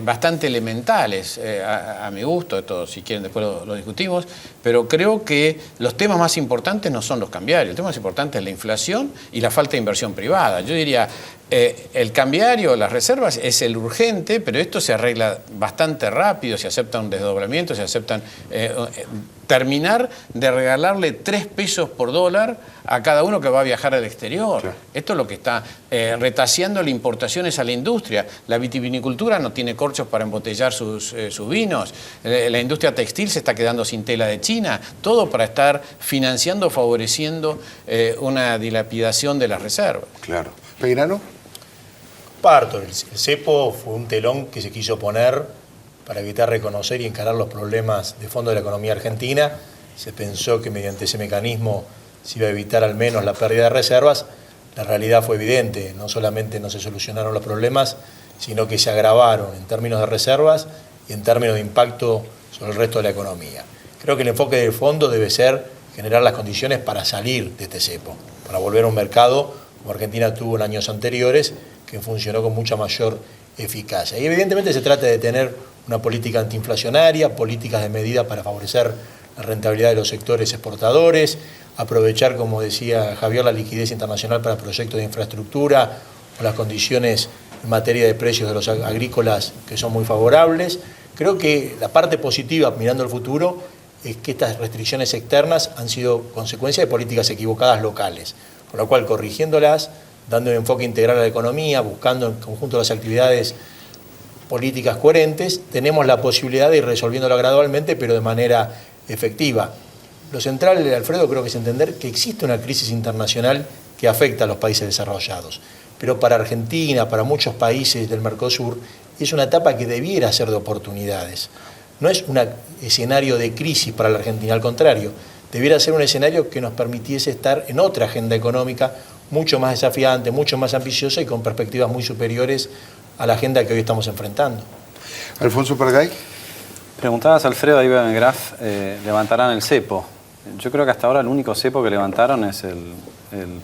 bastante elementales, a mi gusto, esto si quieren después lo discutimos, pero creo que los temas más importantes no son los cambiarios, el tema más importante es la inflación y la falta de inversión privada. Yo diría, el cambiario, las reservas, es el urgente, pero esto se arregla bastante rápido, se acepta un desdoblamiento, se aceptan terminar de regalarle 3 pesos por dólar a cada uno que va a viajar al exterior. Sí. Esto es lo que está retaseando las importaciones a la industria. La vitivinicultura no tiene corchos para embotellar sus vinos. La industria textil se está quedando sin tela de China. Todo para estar financiando, favoreciendo una dilapidación de las reservas. Claro. ¿Peirano? Parto. El cepo fue un telón que se quiso poner para evitar reconocer y encarar los problemas de fondo de la economía argentina. Se pensó que mediante ese mecanismo se iba a evitar al menos la pérdida de reservas. La realidad fue evidente, no solamente no se solucionaron los problemas, sino que se agravaron en términos de reservas y en términos de impacto sobre el resto de la economía. Creo que el enfoque de fondo debe ser generar las condiciones para salir de este cepo, para volver a un mercado como Argentina tuvo en años anteriores, que funcionó con mucha mayor eficacia. Y evidentemente se trata de tener una política antiinflacionaria, políticas de medida para favorecer la rentabilidad de los sectores exportadores, aprovechar, como decía Javier, la liquidez internacional para proyectos de infraestructura o las condiciones en materia de precios de los agrícolas que son muy favorables. Creo que la parte positiva, mirando al futuro, es que estas restricciones externas han sido consecuencia de políticas equivocadas locales, con lo cual, corrigiéndolas, dando un enfoque integral a la economía, buscando en conjunto las actividades políticas coherentes, tenemos la posibilidad de ir resolviéndolo gradualmente, pero de manera efectiva. Lo central, Alfredo, creo que es entender que existe una crisis internacional que afecta a los países desarrollados. Pero para Argentina, para muchos países del Mercosur, es una etapa que debiera ser de oportunidades. No es un escenario de crisis para la Argentina, al contrario, debiera ser un escenario que nos permitiese estar en otra agenda económica mucho más desafiante, mucho más ambiciosa y con perspectivas muy superiores a la agenda que hoy estamos enfrentando. Alfonso Pargay. Preguntabas, Alfredo, ahí veo en el graph, levantarán el cepo. Yo creo que hasta ahora el único cepo que levantaron es el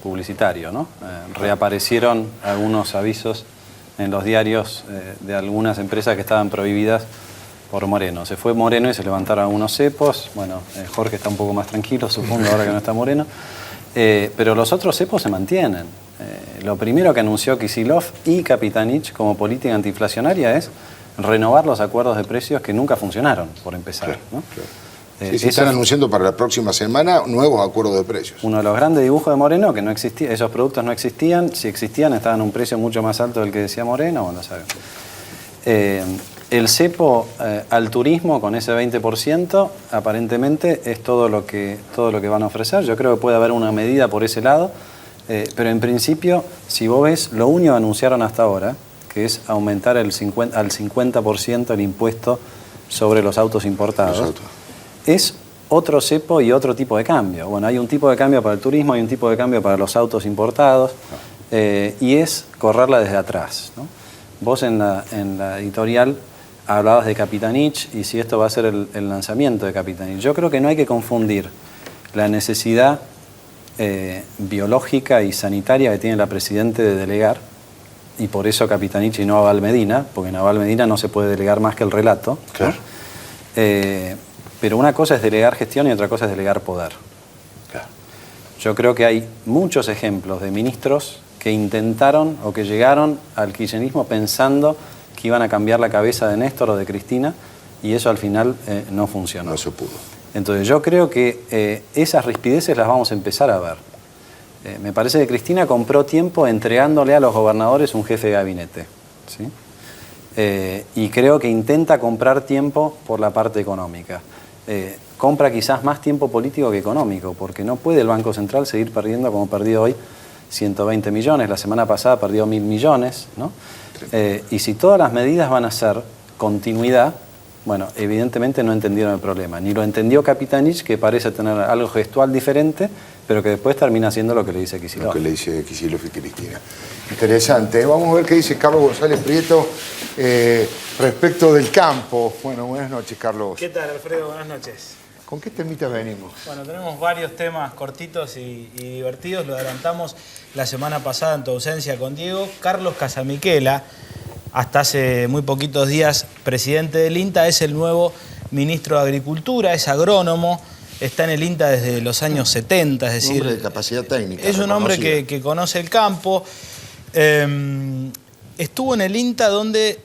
publicitario, ¿no? Reaparecieron algunos avisos en los diarios de algunas empresas que estaban prohibidas por Moreno. Se fue Moreno y se levantaron algunos cepos. Bueno, Jorge está un poco más tranquilo, supongo, ahora que no está Moreno. Pero los otros cepos se mantienen. Lo primero que anunció Kicillof y Capitanich como política antiinflacionaria es renovar los acuerdos de precios que nunca funcionaron, por empezar, claro, ¿no? Claro. Sí, se están anunciando para la próxima semana nuevos acuerdos de precios. Uno de los grandes dibujos de Moreno, que no existía, esos productos no existían, si existían estaban a un precio mucho más alto del que decía Moreno, bueno, sabemos. El cepo al turismo con ese 20% aparentemente es todo lo que van a ofrecer. Yo creo que puede haber una medida por ese lado, pero en principio, si vos ves, lo único que anunciaron hasta ahora, que es aumentar al 50% el impuesto sobre los autos importados, es otro cepo y otro tipo de cambio. Bueno, hay un tipo de cambio para el turismo, hay un tipo de cambio para los autos importados, y es correrla desde atrás, ¿no? Vos en la editorial hablabas de Capitanich y si esto va a ser el lanzamiento de Capitanich. Yo creo que no hay que confundir la necesidad biológica y sanitaria que tiene la Presidente de delegar, y por eso Capitanich y no Abal Medina, porque en Abal Medina no se puede delegar más que el relato, claro, ¿no? Pero una cosa es delegar gestión y otra cosa es delegar poder. claro. Yo creo que hay muchos ejemplos de ministros que intentaron o que llegaron al kirchnerismo pensando que iban a cambiar la cabeza de Néstor o de Cristina, y eso al final no funcionó. No se pudo. Entonces yo creo que esas rispideces las vamos a empezar a ver. Me parece que Cristina compró tiempo entregándole a los gobernadores un jefe de gabinete, ¿sí? Y creo que intenta comprar tiempo por la parte económica. Compra quizás más tiempo político que económico, porque no puede el Banco Central seguir perdiendo como perdió hoy 120 millones, la semana pasada perdió 1.000 millones, ¿no? Y si todas las medidas van a ser continuidad, bueno, evidentemente no entendieron el problema. Ni lo entendió Capitanich, que parece tener algo gestual diferente, pero que después termina haciendo lo que le dice Kicillof. Lo que le dice Kicillof y Cristina. Interesante. Vamos a ver qué dice Carlos González Prieto respecto del campo. Bueno, buenas noches, Carlos. ¿Qué tal, Alfredo? Buenas noches. ¿Con qué temitas venimos? Bueno, tenemos varios temas cortitos y divertidos. Lo adelantamos la semana pasada en tu ausencia con Diego. Carlos Casamiquela, hasta hace muy poquitos días presidente del INTA, es el nuevo ministro de Agricultura, es agrónomo, está en el INTA desde los años 70, es decir... Un hombre de capacidad técnica. Es un hombre que conoce el campo. Estuvo en el INTA donde,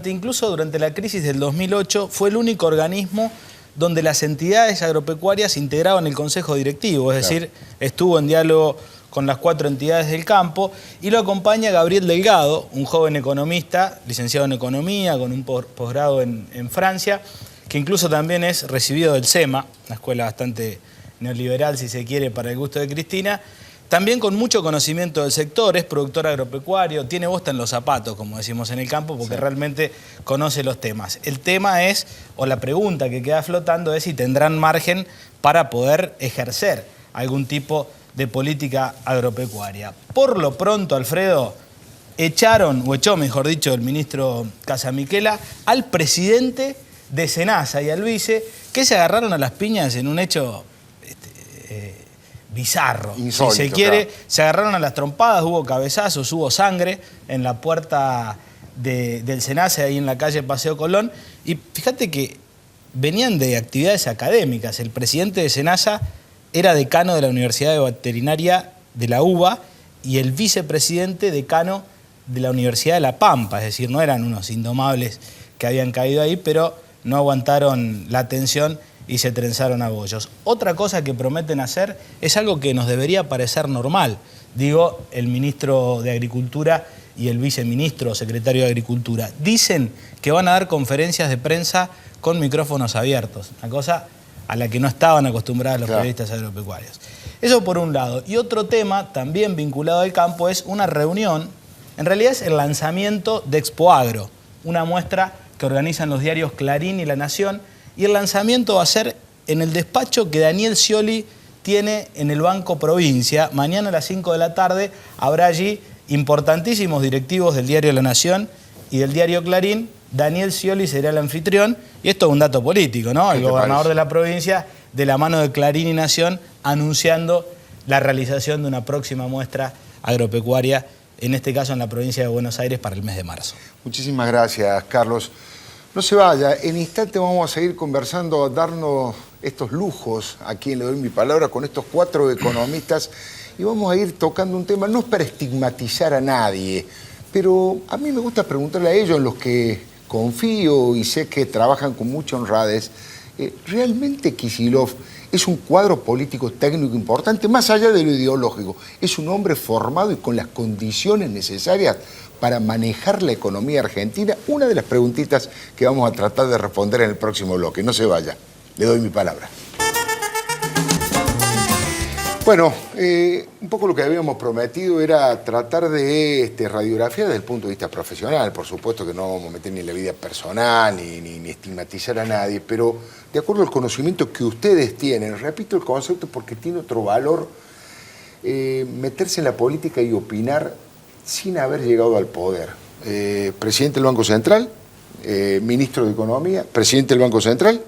incluso durante la crisis del 2008, fue el único organismo donde las entidades agropecuarias integraban el consejo directivo, es decir, estuvo en diálogo con las 4 entidades del campo, y lo acompaña Gabriel Delgado, un joven economista, licenciado en Economía, con un posgrado en Francia, que incluso también es recibido del SEMA, una escuela bastante neoliberal, si se quiere, para el gusto de Cristina, también con mucho conocimiento del sector, es productor agropecuario, tiene bosta en los zapatos, como decimos en el campo, porque realmente conoce los temas. El tema es, o la pregunta que queda flotando es si tendrán margen para poder ejercer algún tipo de política agropecuaria. Por lo pronto, Alfredo, echó, mejor dicho, el ministro Casamiquela al presidente de Senasa y al vice, que se agarraron a las piñas en un hecho bizarro. Insólito, si se quiere, claro. Se agarraron a las trompadas, hubo cabezazos, hubo sangre en la puerta del Senasa, ahí en la calle Paseo Colón, y fíjate que venían de actividades académicas. El presidente de Senasa era decano de la Universidad de Veterinaria de la UBA y el vicepresidente decano de la Universidad de La Pampa, es decir, no eran unos indomables que habían caído ahí, pero no aguantaron la tensión y se trenzaron a bollos. Otra cosa que prometen hacer es algo que nos debería parecer normal. Digo, el ministro de Agricultura y el viceministro o secretario de Agricultura. Dicen que van a dar conferencias de prensa con micrófonos abiertos, una cosa a la que no estaban acostumbrados los periodistas agropecuarios. Eso por un lado. Y otro tema, también vinculado al campo, es una reunión, en realidad es el lanzamiento de Expo Agro, una muestra que organizan los diarios Clarín y La Nación, y el lanzamiento va a ser en el despacho que Daniel Scioli tiene en el Banco Provincia. Mañana a las 5 de la tarde habrá allí importantísimos directivos del diario La Nación y del diario Clarín. Daniel Scioli será el anfitrión, y esto es un dato político, ¿no? El gobernador de la provincia, de la mano de Clarín y Nación, anunciando la realización de una próxima muestra agropecuaria, en este caso en la provincia de Buenos Aires, para el mes de marzo. Muchísimas gracias, Carlos. No se vaya, en instante vamos a seguir conversando, a darnos estos lujos, a quien le doy mi palabra, con estos 4 economistas, y vamos a ir tocando un tema, no es para estigmatizar a nadie, pero a mí me gusta preguntarle a ellos, en los que confío y sé que trabajan con mucha honradez, ¿realmente Kicillof es un cuadro político técnico importante, más allá de lo ideológico? ¿Es un hombre formado y con las condiciones necesarias para manejar la economía argentina? Una de las preguntitas que vamos a tratar de responder en el próximo bloque. No se vaya, le doy mi palabra. Bueno, un poco lo que habíamos prometido era tratar de radiografiar desde el punto de vista profesional. Por supuesto que no vamos a meter ni en la vida personal ni estigmatizar a nadie, pero de acuerdo al conocimiento que ustedes tienen, repito el concepto porque tiene otro valor, meterse en la política y opinar sin haber llegado al poder. Presidente del Banco Central, ministro de Economía, presidente del Banco Central,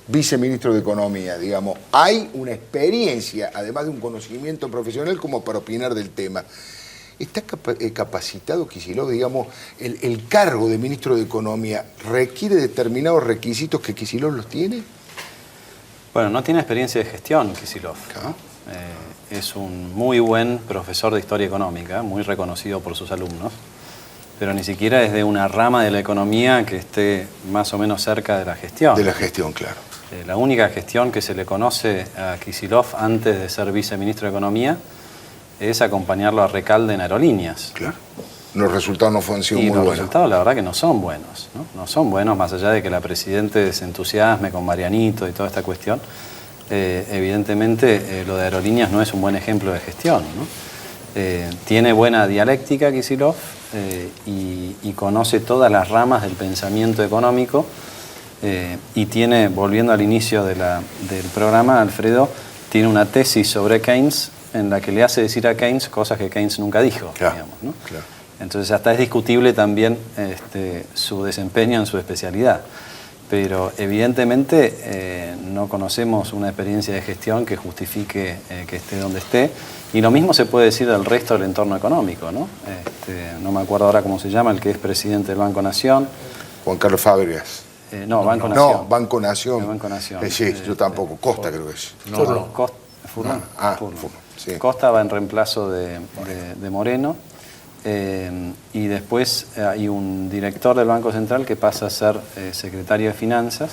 viceministro de Economía, digamos. Hay una experiencia, además de un conocimiento profesional, como para opinar del tema. ¿Está capacitado Kicillof, digamos, el cargo de ministro de Economía requiere determinados requisitos que Kicillof los tiene? Bueno, no tiene experiencia de gestión Kicillof, ¿no? Es un muy buen profesor de historia económica, muy reconocido por sus alumnos, pero ni siquiera es de una rama de la economía que esté más o menos cerca de la gestión. De la gestión, claro. La única gestión que se le conoce a Kicillof antes de ser viceministro de Economía es acompañarlo a Recalde en Aerolíneas. Claro. Los resultados no fueron sido muy buenos. Los resultados, la verdad, que no son buenos, ¿no? No son buenos, más allá de que la Presidente se entusiasme con Marianito y toda esta cuestión. Evidentemente, lo de Aerolíneas no es un buen ejemplo de gestión, ¿no? Tiene buena dialéctica Kicillof y conoce todas las ramas del pensamiento económico. Y tiene, volviendo al inicio del programa, Alfredo, tiene una tesis sobre Keynes en la que le hace decir a Keynes cosas que Keynes nunca dijo, claro, digamos, ¿no? Claro. Entonces hasta es discutible también su desempeño en su especialidad. Pero evidentemente no conocemos una experiencia de gestión que justifique que esté donde esté. Y lo mismo se puede decir del resto del entorno económico, ¿no? No me acuerdo ahora cómo se llama, el que es presidente del Banco Nación. Juan Carlos Fábregas. Banco Nación. No, Banco Nación. Banco Nación. Sí, yo tampoco. Costa creo que es. Furlan. Furlan, sí. Costa va en reemplazo de Moreno. Y después hay un director del Banco Central que pasa a ser secretario de Finanzas,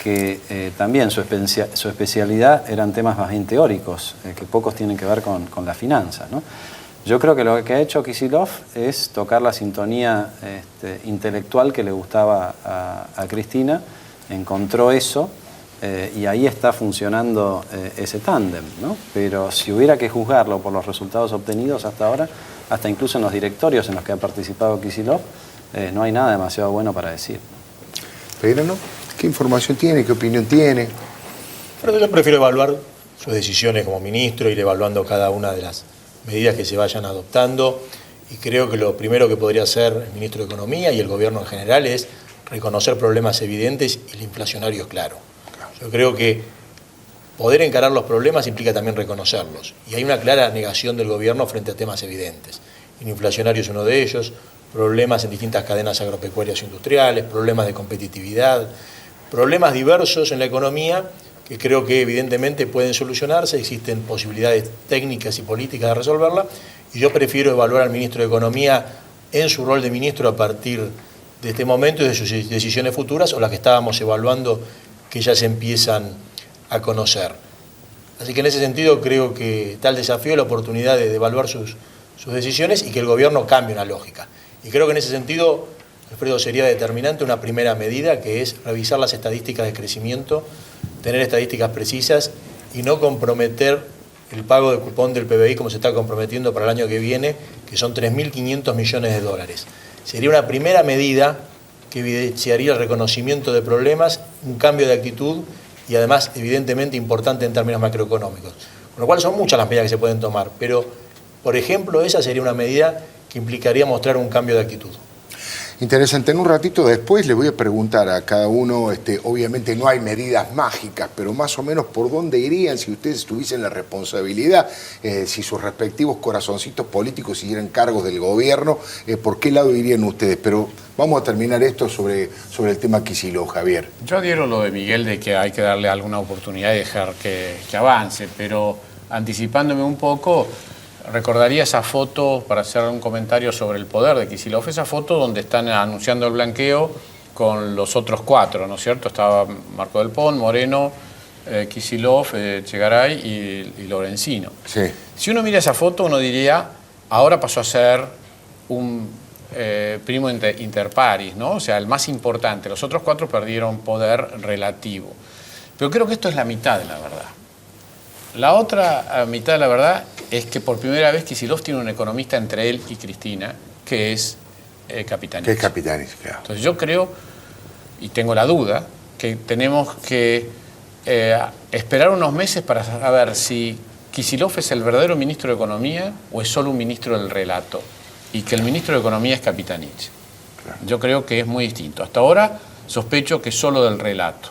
que también su especialidad eran temas más bien teóricos, que pocos tienen que ver con la finanza, ¿no? Yo creo que lo que ha hecho Kicillof es tocar la sintonía intelectual que le gustaba a Cristina, encontró eso y ahí está funcionando ese tándem, ¿no? Pero si hubiera que juzgarlo por los resultados obtenidos hasta ahora, hasta incluso en los directorios en los que ha participado Kicillof, no hay nada demasiado bueno para decir. Pero ¿qué información tiene? ¿Qué opinión tiene? Pero yo prefiero evaluar sus decisiones como ministro, ir evaluando cada una de las medidas que se vayan adoptando, y creo que lo primero que podría hacer el ministro de Economía y el gobierno en general es reconocer problemas evidentes, y el inflacionario es claro. Yo creo que poder encarar los problemas implica también reconocerlos, y hay una clara negación del gobierno frente a temas evidentes. El inflacionario es uno de ellos, problemas en distintas cadenas agropecuarias e industriales, problemas de competitividad, problemas diversos en la economía que creo que evidentemente pueden solucionarse, existen posibilidades técnicas y políticas de resolverla, y yo prefiero evaluar al ministro de Economía en su rol de ministro a partir de este momento y de sus decisiones futuras, o las que estábamos evaluando que ya se empiezan a conocer. Así que en ese sentido creo que está el desafío, la oportunidad de evaluar sus decisiones y que el gobierno cambie una lógica. Y creo que en ese sentido, Alfredo, sería determinante una primera medida, que es revisar las estadísticas de crecimiento, tener estadísticas precisas y no comprometer el pago de cupón del PBI como se está comprometiendo para el año que viene, que son 3.500 millones de dólares. Sería una primera medida que evidenciaría el reconocimiento de problemas, un cambio de actitud y además evidentemente importante en términos macroeconómicos. Con lo cual son muchas las medidas que se pueden tomar, pero por ejemplo esa sería una medida que implicaría mostrar un cambio de actitud. Interesante. En un ratito después les voy a preguntar a cada uno, obviamente no hay medidas mágicas, pero más o menos por dónde irían si ustedes tuviesen la responsabilidad, si sus respectivos corazoncitos políticos siguieran cargos del gobierno, por qué lado irían ustedes. Pero vamos a terminar esto sobre el tema Kicillof, Javier. Yo adhiero lo de Miguel de que hay que darle alguna oportunidad y dejar que avance, pero anticipándome un poco, recordaría esa foto, para hacer un comentario sobre el poder de Kicillof, esa foto donde están anunciando el blanqueo con los otros cuatro, ¿no es cierto? Estaba Marco Del Pont, Moreno, Kicillof, Chegaray y Lorenzino. Sí. Si uno mira esa foto, uno diría, ahora pasó a ser un primo inter pares, ¿no? O sea, el más importante. Los otros cuatro perdieron poder relativo. Pero creo que esto es la mitad de la verdad. La otra mitad de la verdad es que por primera vez Kicillof tiene un economista entre él y Cristina, que es Capitanich. Que es Capitanich, claro. Entonces yo creo, y tengo la duda, que tenemos que esperar unos meses para saber si Kicillof es el verdadero ministro de Economía o es solo un ministro del relato, y que el ministro de Economía es Capitanich. Claro. Yo creo que es muy distinto. Hasta ahora sospecho que es solo del relato,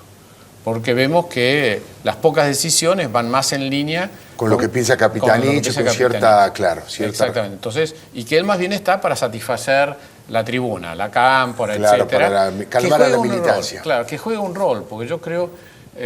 porque vemos que las pocas decisiones van más en línea con lo que piensa Capitanich, con cierta, claro, cierta... Exactamente. Entonces, y que él más bien está para satisfacer la tribuna, la cámpora, claro, etcétera. Para calmar a la militancia. Claro, que juega un rol, porque yo creo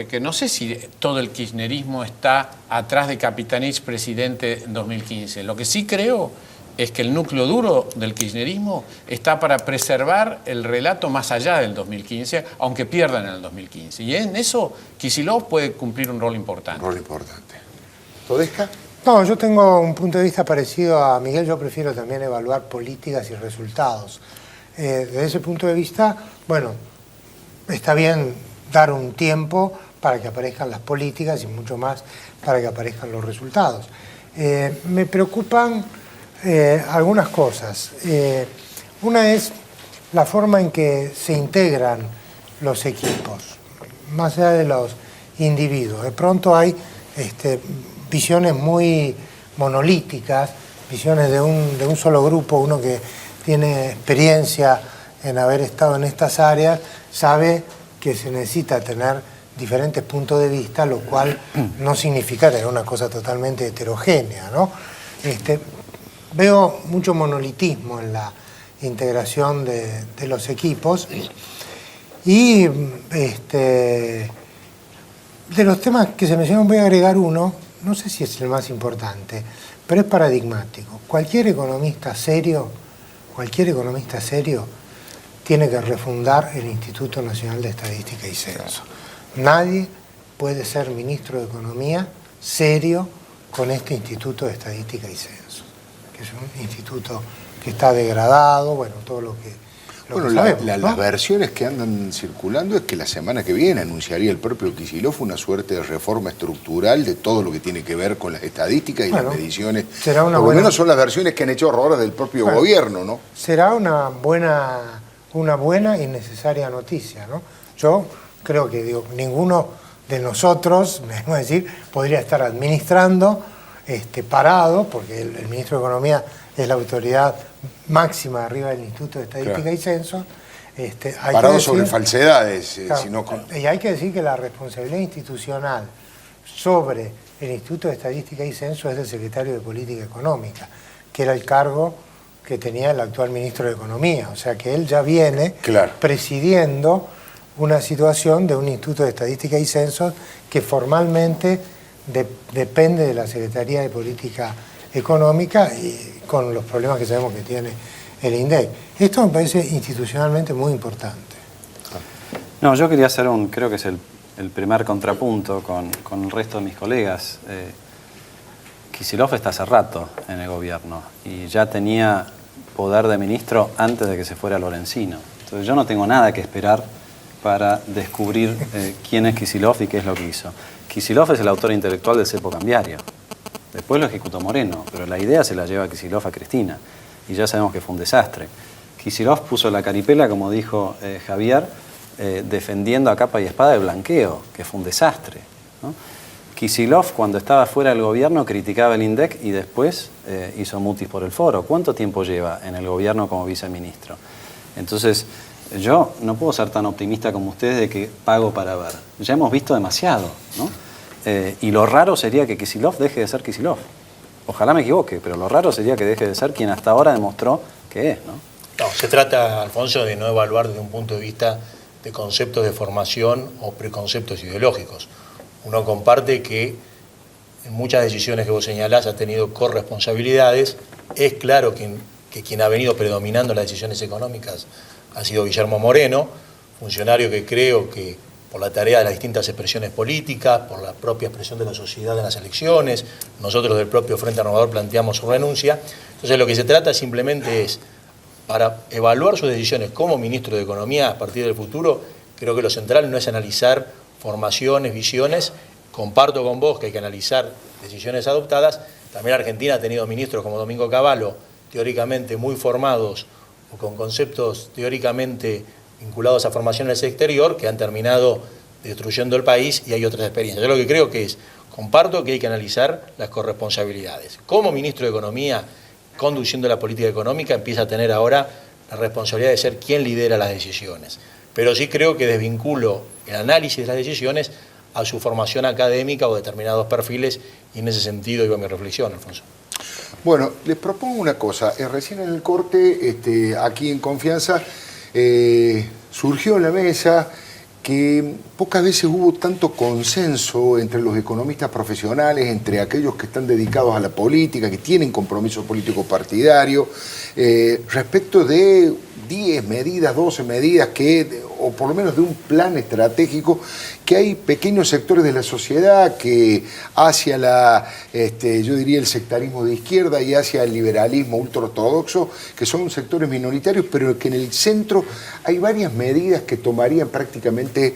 que no sé si todo el kirchnerismo está atrás de Capitanich presidente en 2015. Lo que sí creo es que el núcleo duro del kirchnerismo está para preservar el relato más allá del 2015, aunque pierdan en el 2015. Y en eso Kicillof puede cumplir un rol importante. Un rol importante. ¿Todesca? No, yo tengo un punto de vista parecido a Miguel. Yo prefiero también evaluar políticas y resultados. Desde ese punto de vista, bueno, está bien dar un tiempo para que aparezcan las políticas y mucho más para que aparezcan los resultados. Me preocupan algunas cosas. Una es la forma en que se integran los equipos, más allá de los individuos. De pronto hay visiones muy monolíticas, visiones de un solo grupo. Uno que tiene experiencia en haber estado en estas áreas sabe que se necesita tener diferentes puntos de vista, lo cual no significa tener una cosa totalmente heterogénea, ¿no? Veo mucho monolitismo en la integración de los equipos y de los temas que se mencionan voy a agregar uno, no sé si es el más importante, pero es paradigmático. Cualquier economista serio tiene que refundar el Instituto Nacional de Estadística y Censo. Nadie puede ser ministro de Economía serio con este Instituto de Estadística y Censo, que es un instituto que está degradado, bueno, todo lo que sabemos, ¿no? Las versiones que andan circulando es que la semana que viene anunciaría el propio Kicillof una suerte de reforma estructural de todo lo que tiene que ver con las estadísticas y las mediciones. Por lo menos son las versiones que han hecho ahora del propio gobierno, ¿no? Será una buena y necesaria noticia, ¿no? Yo creo que ninguno de nosotros, me debo decir, podría estar administrando parado, porque el ministro de Economía es la autoridad máxima arriba del Instituto de Estadística y Censo. Parado sobre falsedades. Y hay que decir que la responsabilidad institucional sobre el Instituto de Estadística y Censo es del secretario de Política Económica, que era el cargo que tenía el actual ministro de Economía. O sea que él ya viene presidiendo una situación de un Instituto de Estadística y Censo que formalmente depende de la Secretaría de Política Económica y con los problemas que sabemos que tiene el INDEC. Esto me parece institucionalmente muy importante. No, yo quería hacer creo que es el el primer contrapunto con el resto de mis colegas. Kicillof está hace rato en el gobierno y ya tenía poder de ministro antes de que se fuera Lorenzino. Entonces yo no tengo nada que esperar para descubrir quién es Kicillof y qué es lo que hizo. Kicillof es el autor intelectual del cepo cambiario. Después lo ejecutó Moreno, pero la idea se la lleva Kicillof a Cristina. Y ya sabemos que fue un desastre. Kicillof puso la caripela, como dijo Javier, defendiendo a capa y espada el blanqueo, que fue un desastre, ¿no? Kicillof, cuando estaba fuera del gobierno, criticaba el INDEC y después hizo mutis por el foro. ¿Cuánto tiempo lleva en el gobierno como viceministro? Entonces, yo no puedo ser tan optimista como ustedes de que pago para ver. Ya hemos visto demasiado, ¿no? Y lo raro sería que Kicillof deje de ser Kicillof. Ojalá me equivoque, pero lo raro sería que deje de ser quien hasta ahora demostró que es, ¿no? No, se trata, Alfonso, de no evaluar desde un punto de vista de conceptos de formación o preconceptos ideológicos. Uno comparte que en muchas decisiones que vos señalás ha tenido corresponsabilidades. Es claro que quien ha venido predominando las decisiones económicas ha sido Guillermo Moreno, funcionario que creo que por la tarea de las distintas expresiones políticas, por la propia expresión de la sociedad en las elecciones, nosotros del propio Frente Renovador planteamos su renuncia. Entonces lo que se trata simplemente es, para evaluar sus decisiones como ministro de Economía a partir del futuro, creo que lo central no es analizar formaciones, visiones. Comparto con vos que hay que analizar decisiones adoptadas. También Argentina ha tenido ministros como Domingo Cavallo, teóricamente muy formados o con conceptos teóricamente vinculados a formaciones exterior, que han terminado destruyendo el país, y hay otras experiencias. Yo lo que creo que es, comparto que hay que analizar las corresponsabilidades. Como ministro de Economía, conduciendo la política económica, empieza a tener ahora la responsabilidad de ser quien lidera las decisiones. Pero sí creo que desvinculo el análisis de las decisiones a su formación académica o determinados perfiles, y en ese sentido iba mi reflexión, Alfonso. Bueno, les propongo una cosa. Recién en el corte, aquí en Confianza, surgió en la mesa que pocas veces hubo tanto consenso entre los economistas profesionales, entre aquellos que están dedicados a la política, que tienen compromiso político partidario, respecto de 10 medidas, 12 medidas, o por lo menos de un plan estratégico, que hay pequeños sectores de la sociedad que hacia yo diría el sectarismo de izquierda y hacia el liberalismo ultraortodoxo, que son sectores minoritarios, pero que en el centro hay varias medidas que tomarían prácticamente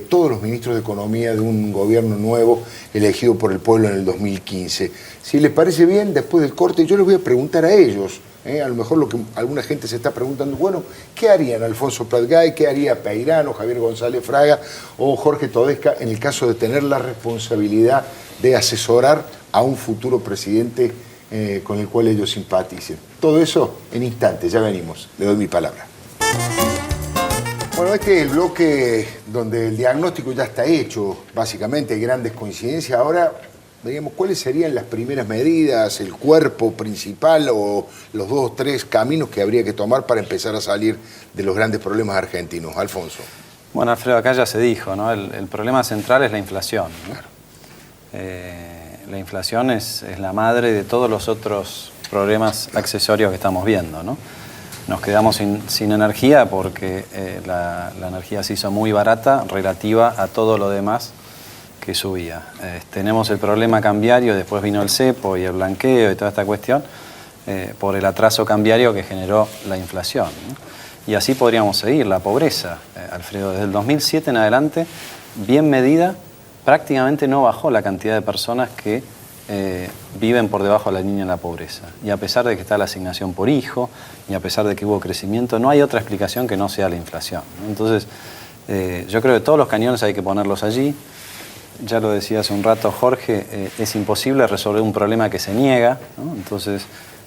todos los ministros de Economía de un gobierno nuevo elegido por el pueblo en el 2015. Si les parece bien, después del corte yo les voy a preguntar a ellos. A lo mejor lo que alguna gente se está preguntando, bueno, ¿qué harían Alfonso Prat-Gay, qué haría Peirano, Javier González Fraga o Jorge Todesca en el caso de tener la responsabilidad de asesorar a un futuro presidente con el cual ellos simpaticen? Todo eso en instantes, ya venimos, le doy mi palabra. Bueno, este es el bloque donde el diagnóstico ya está hecho, básicamente hay grandes coincidencias. Ahora, digamos, ¿cuáles serían las primeras medidas, el cuerpo principal o los 2 o 3 caminos que habría que tomar para empezar a salir de los grandes problemas argentinos? Alfonso. Bueno, Alfredo, acá ya se dijo, ¿no? El problema central es la inflación, ¿no? Claro. La inflación es la madre de todos los otros problemas accesorios que estamos viendo, ¿no? Nos quedamos sin energía porque la energía se hizo muy barata relativa a todo lo demás que subía. Tenemos el problema cambiario, después vino el cepo y el blanqueo y toda esta cuestión, por el atraso cambiario que generó la inflación, ¿no? Y así podríamos seguir. La pobreza, Alfredo, desde el 2007 en adelante, bien medida, prácticamente no bajó la cantidad de personas que viven por debajo de la línea de la pobreza. Y a pesar de que está la asignación por hijo, y a pesar de que hubo crecimiento, no hay otra explicación que no sea la inflación, ¿no? Entonces, yo creo que todos los cañones hay que ponerlos allí. Ya lo decía hace un rato Jorge, es imposible resolver un problema que se niega, ¿no? Entonces,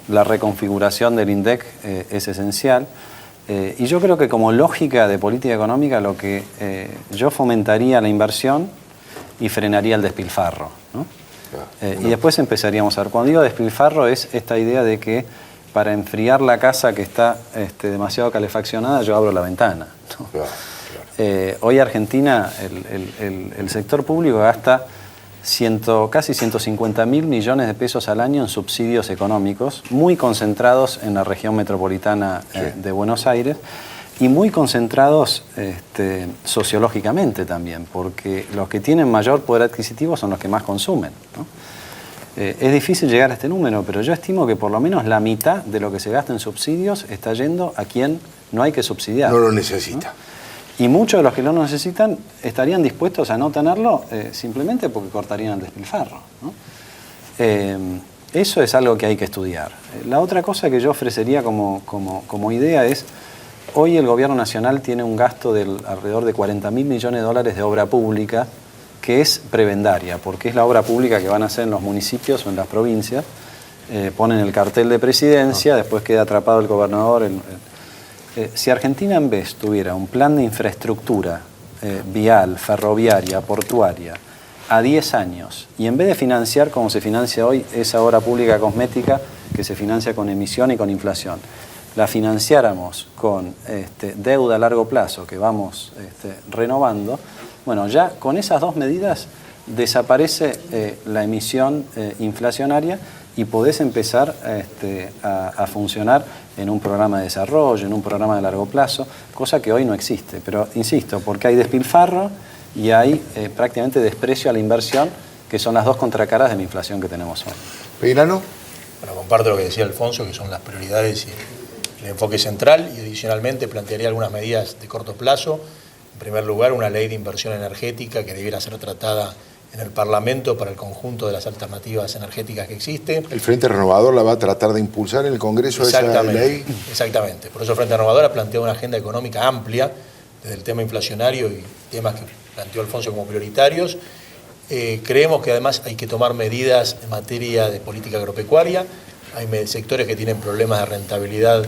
la reconfiguración del INDEC es esencial. Y yo creo que como lógica de política económica, lo que yo fomentaría la inversión y frenaría el despilfarro, ¿no? Y después empezaríamos a ver. Cuando digo despilfarro es esta idea de que para enfriar la casa que está demasiado calefaccionada, yo abro la ventana, ¿no? Hoy Argentina, el sector público gasta casi 150.000 millones de pesos al año en subsidios económicos, muy concentrados en la región metropolitana de Buenos Aires. y muy concentrados sociológicamente también, porque los que tienen mayor poder adquisitivo son los que más consumen, ¿no? Es difícil llegar a este número, pero yo estimo que por lo menos la mitad de lo que se gasta en subsidios está yendo a quien no hay que subsidiar. No lo necesita. ¿No? Y muchos de los que no lo necesitan estarían dispuestos a no tenerlo simplemente porque cortarían el despilfarro, ¿no? Eso es algo que hay que estudiar. La otra cosa que yo ofrecería como idea es, hoy el gobierno nacional tiene un gasto de alrededor de 40.000 millones de dólares de obra pública, que es prebendaria, porque es la obra pública que van a hacer en los municipios o en las provincias. Ponen el cartel de presidencia, después queda atrapado el gobernador. Si Argentina en vez tuviera un plan de infraestructura vial, ferroviaria, portuaria, a 10 años, y en vez de financiar como se financia hoy esa obra pública cosmética que se financia con emisión y con inflación, la financiáramos con deuda a largo plazo que vamos renovando, bueno, ya con esas dos medidas desaparece la emisión inflacionaria y podés empezar a funcionar en un programa de desarrollo, en un programa de largo plazo, cosa que hoy no existe. Pero insisto, porque hay despilfarro y hay prácticamente desprecio a la inversión, que son las dos contracaras de la inflación que tenemos hoy. ¿Peirano? Bueno, comparto lo que decía Alfonso, que son las prioridades y el enfoque central, y adicionalmente plantearía algunas medidas de corto plazo. En primer lugar, una ley de inversión energética que debiera ser tratada en el Parlamento para el conjunto de las alternativas energéticas que existe. El Frente Renovador la va a tratar de impulsar en el Congreso esa ley. Exactamente. Por eso el Frente Renovador ha planteado una agenda económica amplia, desde el tema inflacionario y temas que planteó Alfonso como prioritarios. Creemos que además hay que tomar medidas en materia de política agropecuaria. Hay sectores que tienen problemas de rentabilidad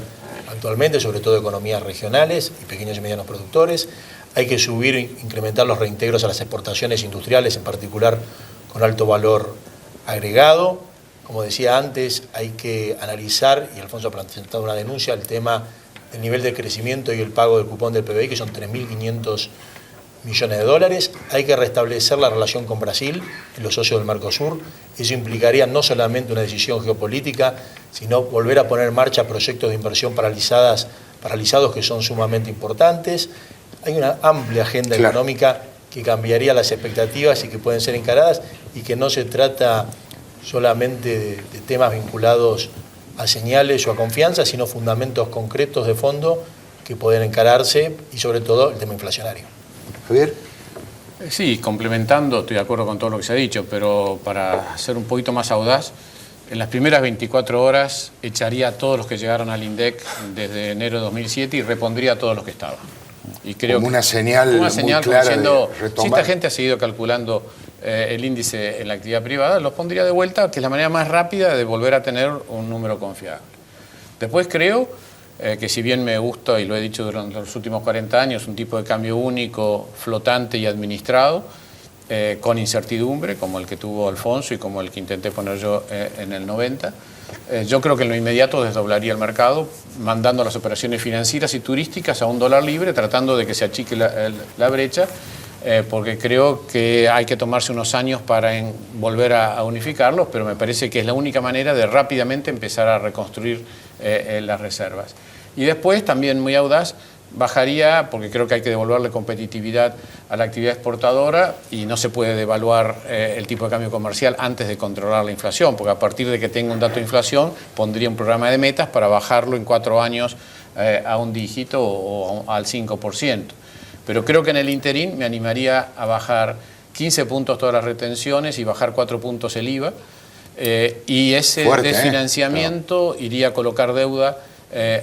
actualmente, sobre todo economías regionales y pequeños y medianos productores. Hay que incrementar los reintegros a las exportaciones industriales, en particular con alto valor agregado. Como decía antes, hay que analizar, y Alfonso ha presentado una denuncia, el tema del nivel de crecimiento y el pago del cupón del PBI, que son 3.500 millones de dólares. Hay que restablecer la relación con Brasil y los socios del Mercosur. Eso implicaría no solamente una decisión geopolítica, sino volver a poner en marcha proyectos de inversión paralizados que son sumamente importantes. Hay una amplia agenda económica que cambiaría las expectativas y que pueden ser encaradas, y que no se trata solamente de temas vinculados a señales o a confianza, sino fundamentos concretos de fondo que pueden encararse, y sobre todo el tema inflacionario. Javier. Sí, complementando, estoy de acuerdo con todo lo que se ha dicho, pero para ser un poquito más audaz, en las primeras 24 horas echaría a todos los que llegaron al INDEC desde enero de 2007 y repondría a todos los que estaban. Y creo como una señal muy clara diciendo, de retomar. Si esta gente ha seguido calculando el índice en la actividad privada, los pondría de vuelta, que es la manera más rápida de volver a tener un número confiable. Después creo que, si bien me gusta, y lo he dicho durante los últimos 40 años, un tipo de cambio único, flotante y administrado, con incertidumbre, como el que tuvo Alfonso y como el que intenté poner yo en el 90, yo creo que en lo inmediato desdoblaría el mercado, mandando las operaciones financieras y turísticas a $1 libre, tratando de que se achique la brecha, porque creo que hay que tomarse unos años para volver a unificarlos, pero me parece que es la única manera de rápidamente empezar a reconstruir las reservas. Y después, también muy audaz, bajaría, porque creo que hay que devolverle competitividad a la actividad exportadora, y no se puede devaluar el tipo de cambio comercial antes de controlar la inflación, porque a partir de que tenga un dato de inflación pondría un programa de metas para bajarlo en 4 años a un dígito o al 5%. Pero creo que en el interín me animaría a bajar 15 puntos todas las retenciones y bajar 4 puntos el IVA, y ese desfinanciamiento iría a colocar deuda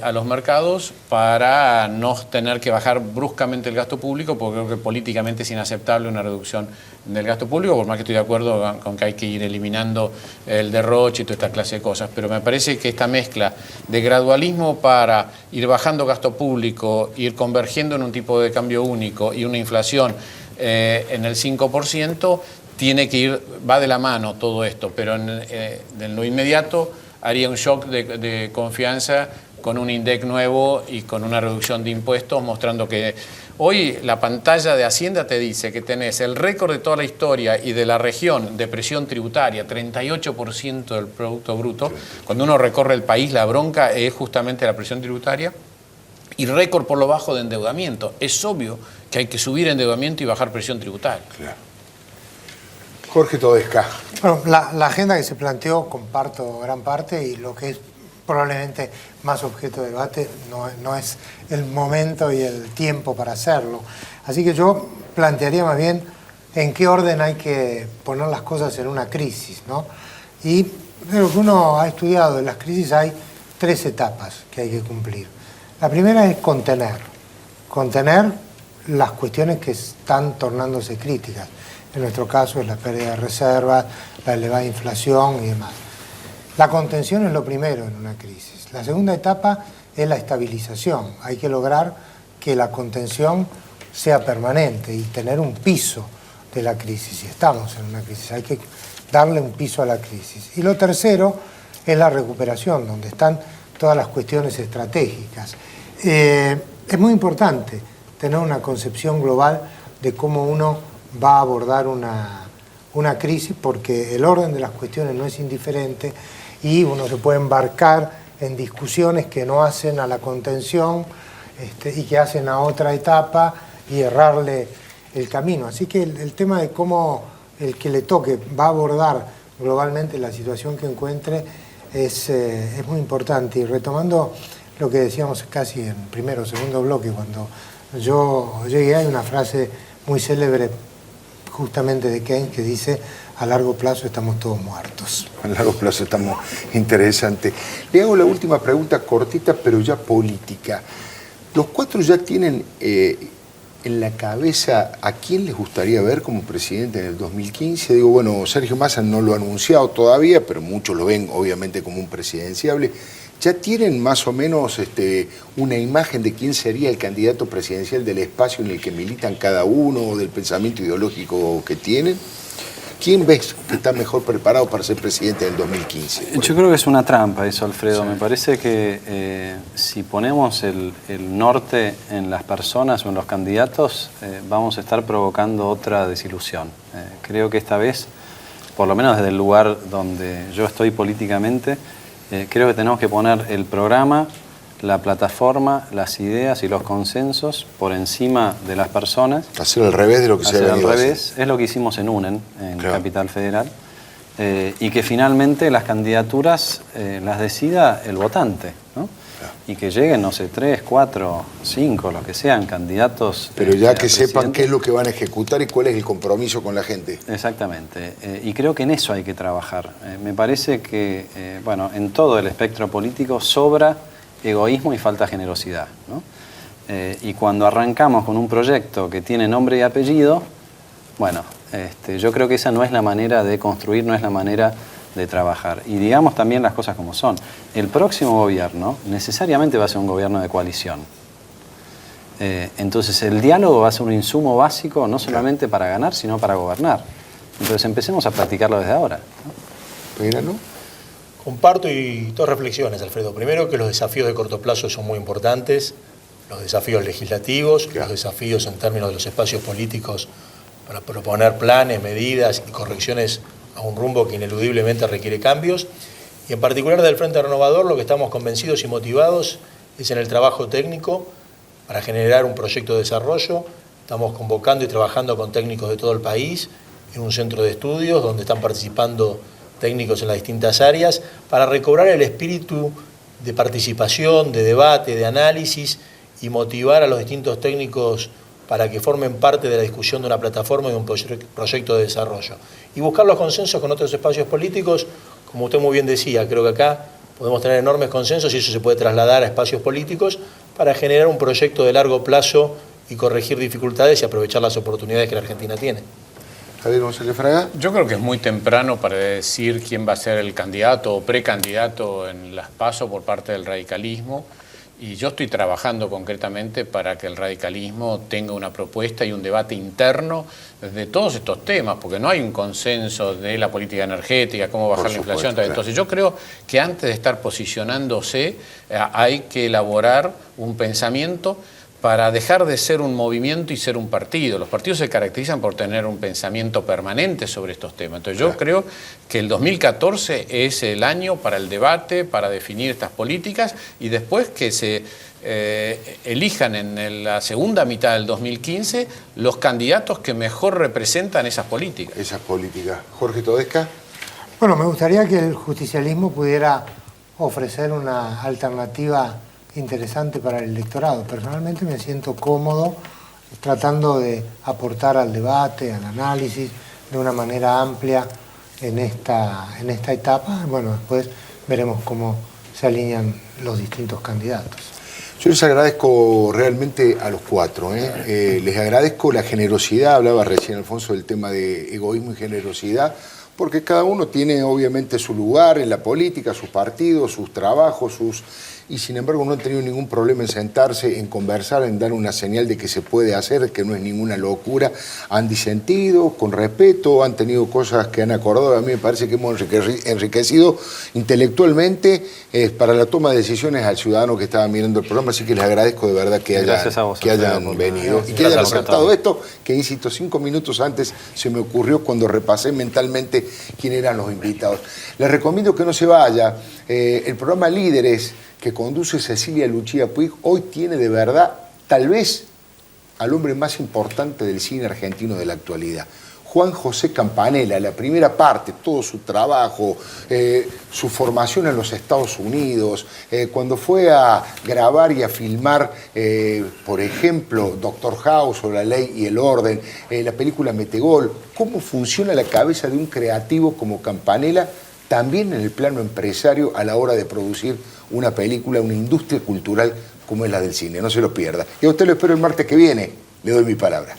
a los mercados para no tener que bajar bruscamente el gasto público, porque creo que políticamente es inaceptable una reducción del gasto público, por más que estoy de acuerdo con que hay que ir eliminando el derroche y toda esta clase de cosas. Pero me parece que esta mezcla de gradualismo para ir bajando gasto público, ir convergiendo en un tipo de cambio único y una inflación en el 5%, tiene que ir, va de la mano todo esto, pero en lo inmediato haría un shock de confianza con un INDEC nuevo y con una reducción de impuestos, mostrando que hoy la pantalla de Hacienda te dice que tenés el récord de toda la historia y de la región de presión tributaria, 38% del Producto Bruto. Cuando uno recorre el país, la bronca es justamente la presión tributaria. y récord por lo bajo de endeudamiento. Es obvio que hay que subir endeudamiento y bajar presión tributaria. Claro. Jorge Todesca. Bueno, la agenda que se planteó comparto gran parte, y lo que es probablemente más objeto de debate no es el momento y el tiempo para hacerlo. Así que yo plantearía más bien en qué orden hay que poner las cosas en una crisis, ¿no? Y de lo que uno ha estudiado en las crisis hay 3 etapas que hay que cumplir. La primera es contener las cuestiones que están tornándose críticas. En nuestro caso es la pérdida de reservas, la elevada inflación y demás. La contención es lo primero en una crisis. La segunda etapa es la estabilización. Hay que lograr que la contención sea permanente y tener un piso de la crisis. Y estamos en una crisis, hay que darle un piso a la crisis. Y lo tercero es la recuperación, donde están todas las cuestiones estratégicas. Es muy importante tener una concepción global de cómo uno va a abordar una crisis, porque el orden de las cuestiones no es indiferente y uno se puede embarcar en discusiones que no hacen a la contención y que hacen a otra etapa y errarle el camino. Así que el tema de cómo el que le toque va a abordar globalmente la situación que encuentre es muy importante. Y retomando lo que decíamos casi en primero o segundo bloque, cuando yo llegué, hay una frase muy célebre justamente de Keynes que dice: a largo plazo estamos todos muertos. A largo plazo estamos interesantes. Le hago la última pregunta cortita, pero ya política. Los 4 ya tienen en la cabeza a quién les gustaría ver como presidente en el 2015. Digo, bueno, Sergio Massa no lo ha anunciado todavía, pero muchos lo ven obviamente como un presidenciable. ¿Ya tienen más o menos una imagen de quién sería el candidato presidencial del espacio en el que militan cada uno o del pensamiento ideológico que tienen? ¿Quién ves que está mejor preparado para ser presidente del 2015? Yo creo que es una trampa eso, Alfredo. Sí. Me parece que si ponemos el norte en las personas o en los candidatos, vamos a estar provocando otra desilusión. Creo que esta vez, por lo menos desde el lugar donde yo estoy políticamente, creo que tenemos que poner el programa, la plataforma, las ideas y los consensos por encima de las personas. Hacer al revés de lo que se ha venido al revés, es lo que hicimos en UNEN, en claro. Capital Federal, y que finalmente las candidaturas las decida el votante, ¿no? Claro. Y que lleguen, no sé, 3, 4, 5, lo que sean, candidatos. Pero ya que sepan qué es lo que van a ejecutar y cuál es el compromiso con la gente. Exactamente, y creo que en eso hay que trabajar. Me parece que, bueno, en todo el espectro político sobra egoísmo y falta generosidad, ¿no? Y cuando arrancamos con un proyecto que tiene nombre y apellido, bueno, yo creo que esa no es la manera de construir, no es la manera de trabajar. Y digamos también las cosas como son. El próximo gobierno necesariamente va a ser un gobierno de coalición. Entonces el diálogo va a ser un insumo básico no solamente para ganar, sino para gobernar. Entonces empecemos a practicarlo desde ahora, ¿no? ¿No? Comparto y 2 reflexiones, Alfredo. Primero, que los desafíos de corto plazo son muy importantes, los desafíos legislativos, los desafíos en términos de los espacios políticos para proponer planes, medidas y correcciones a un rumbo que ineludiblemente requiere cambios. Y en particular del Frente Renovador, lo que estamos convencidos y motivados es en el trabajo técnico para generar un proyecto de desarrollo. Estamos convocando y trabajando con técnicos de todo el país en un centro de estudios donde están participando técnicos en las distintas áreas, para recobrar el espíritu de participación, de debate, de análisis y motivar a los distintos técnicos para que formen parte de la discusión de una plataforma y de un proyecto de desarrollo. Y buscar los consensos con otros espacios políticos, como usted muy bien decía, creo que acá podemos tener enormes consensos y eso se puede trasladar a espacios políticos para generar un proyecto de largo plazo y corregir dificultades y aprovechar las oportunidades que la Argentina tiene. Javier González Fraga. Yo creo que es muy temprano para decir quién va a ser el candidato o precandidato en las PASO por parte del radicalismo. Y yo estoy trabajando concretamente para que el radicalismo tenga una propuesta y un debate interno de todos estos temas, porque no hay un consenso de la política energética, cómo bajar la inflación. Entonces yo creo que antes de estar posicionándose hay que elaborar un pensamiento para dejar de ser un movimiento y ser un partido. Los partidos se caracterizan por tener un pensamiento permanente sobre estos temas. Entonces yo creo que el 2014 es el año para el debate, para definir estas políticas y después que se elijan en la segunda mitad del 2015 los candidatos que mejor representan esas políticas. Esas políticas. Jorge Todesca. Bueno, me gustaría que el justicialismo pudiera ofrecer una alternativa interesante para el electorado. Personalmente me siento cómodo tratando de aportar al debate, al análisis de una manera amplia en esta etapa. Bueno, después veremos cómo se alinean los distintos candidatos. Yo les agradezco realmente a los cuatro. Les agradezco la generosidad, hablaba recién Alfonso del tema de egoísmo y generosidad, porque cada uno tiene obviamente su lugar en la política, sus partidos, sus trabajos, y sin embargo no han tenido ningún problema en sentarse, en conversar, en dar una señal de que se puede hacer, que no es ninguna locura. Han disentido con respeto, han tenido cosas que han acordado. A mí me parece que hemos enriquecido intelectualmente para la toma de decisiones al ciudadano que estaba mirando el programa, así que les agradezco de verdad que hayan venido y que hayan aceptado esto, que insisto, 5 minutos antes se me ocurrió cuando repasé mentalmente quién eran los invitados. Les recomiendo que no se vaya. El programa Líderes, que conduce Cecilia Lucía Puig, hoy tiene de verdad, tal vez, al hombre más importante del cine argentino de la actualidad. Juan José Campanella, la primera parte, todo su trabajo, su formación en los Estados Unidos, cuando fue a grabar y a filmar, por ejemplo, Doctor House o La Ley y el Orden, la película Metegol, cómo funciona la cabeza de un creativo como Campanella, también en el plano empresario a la hora de producir una película, una industria cultural como es la del cine. No se lo pierda. Y a usted lo espero el martes que viene. Le doy mi palabra.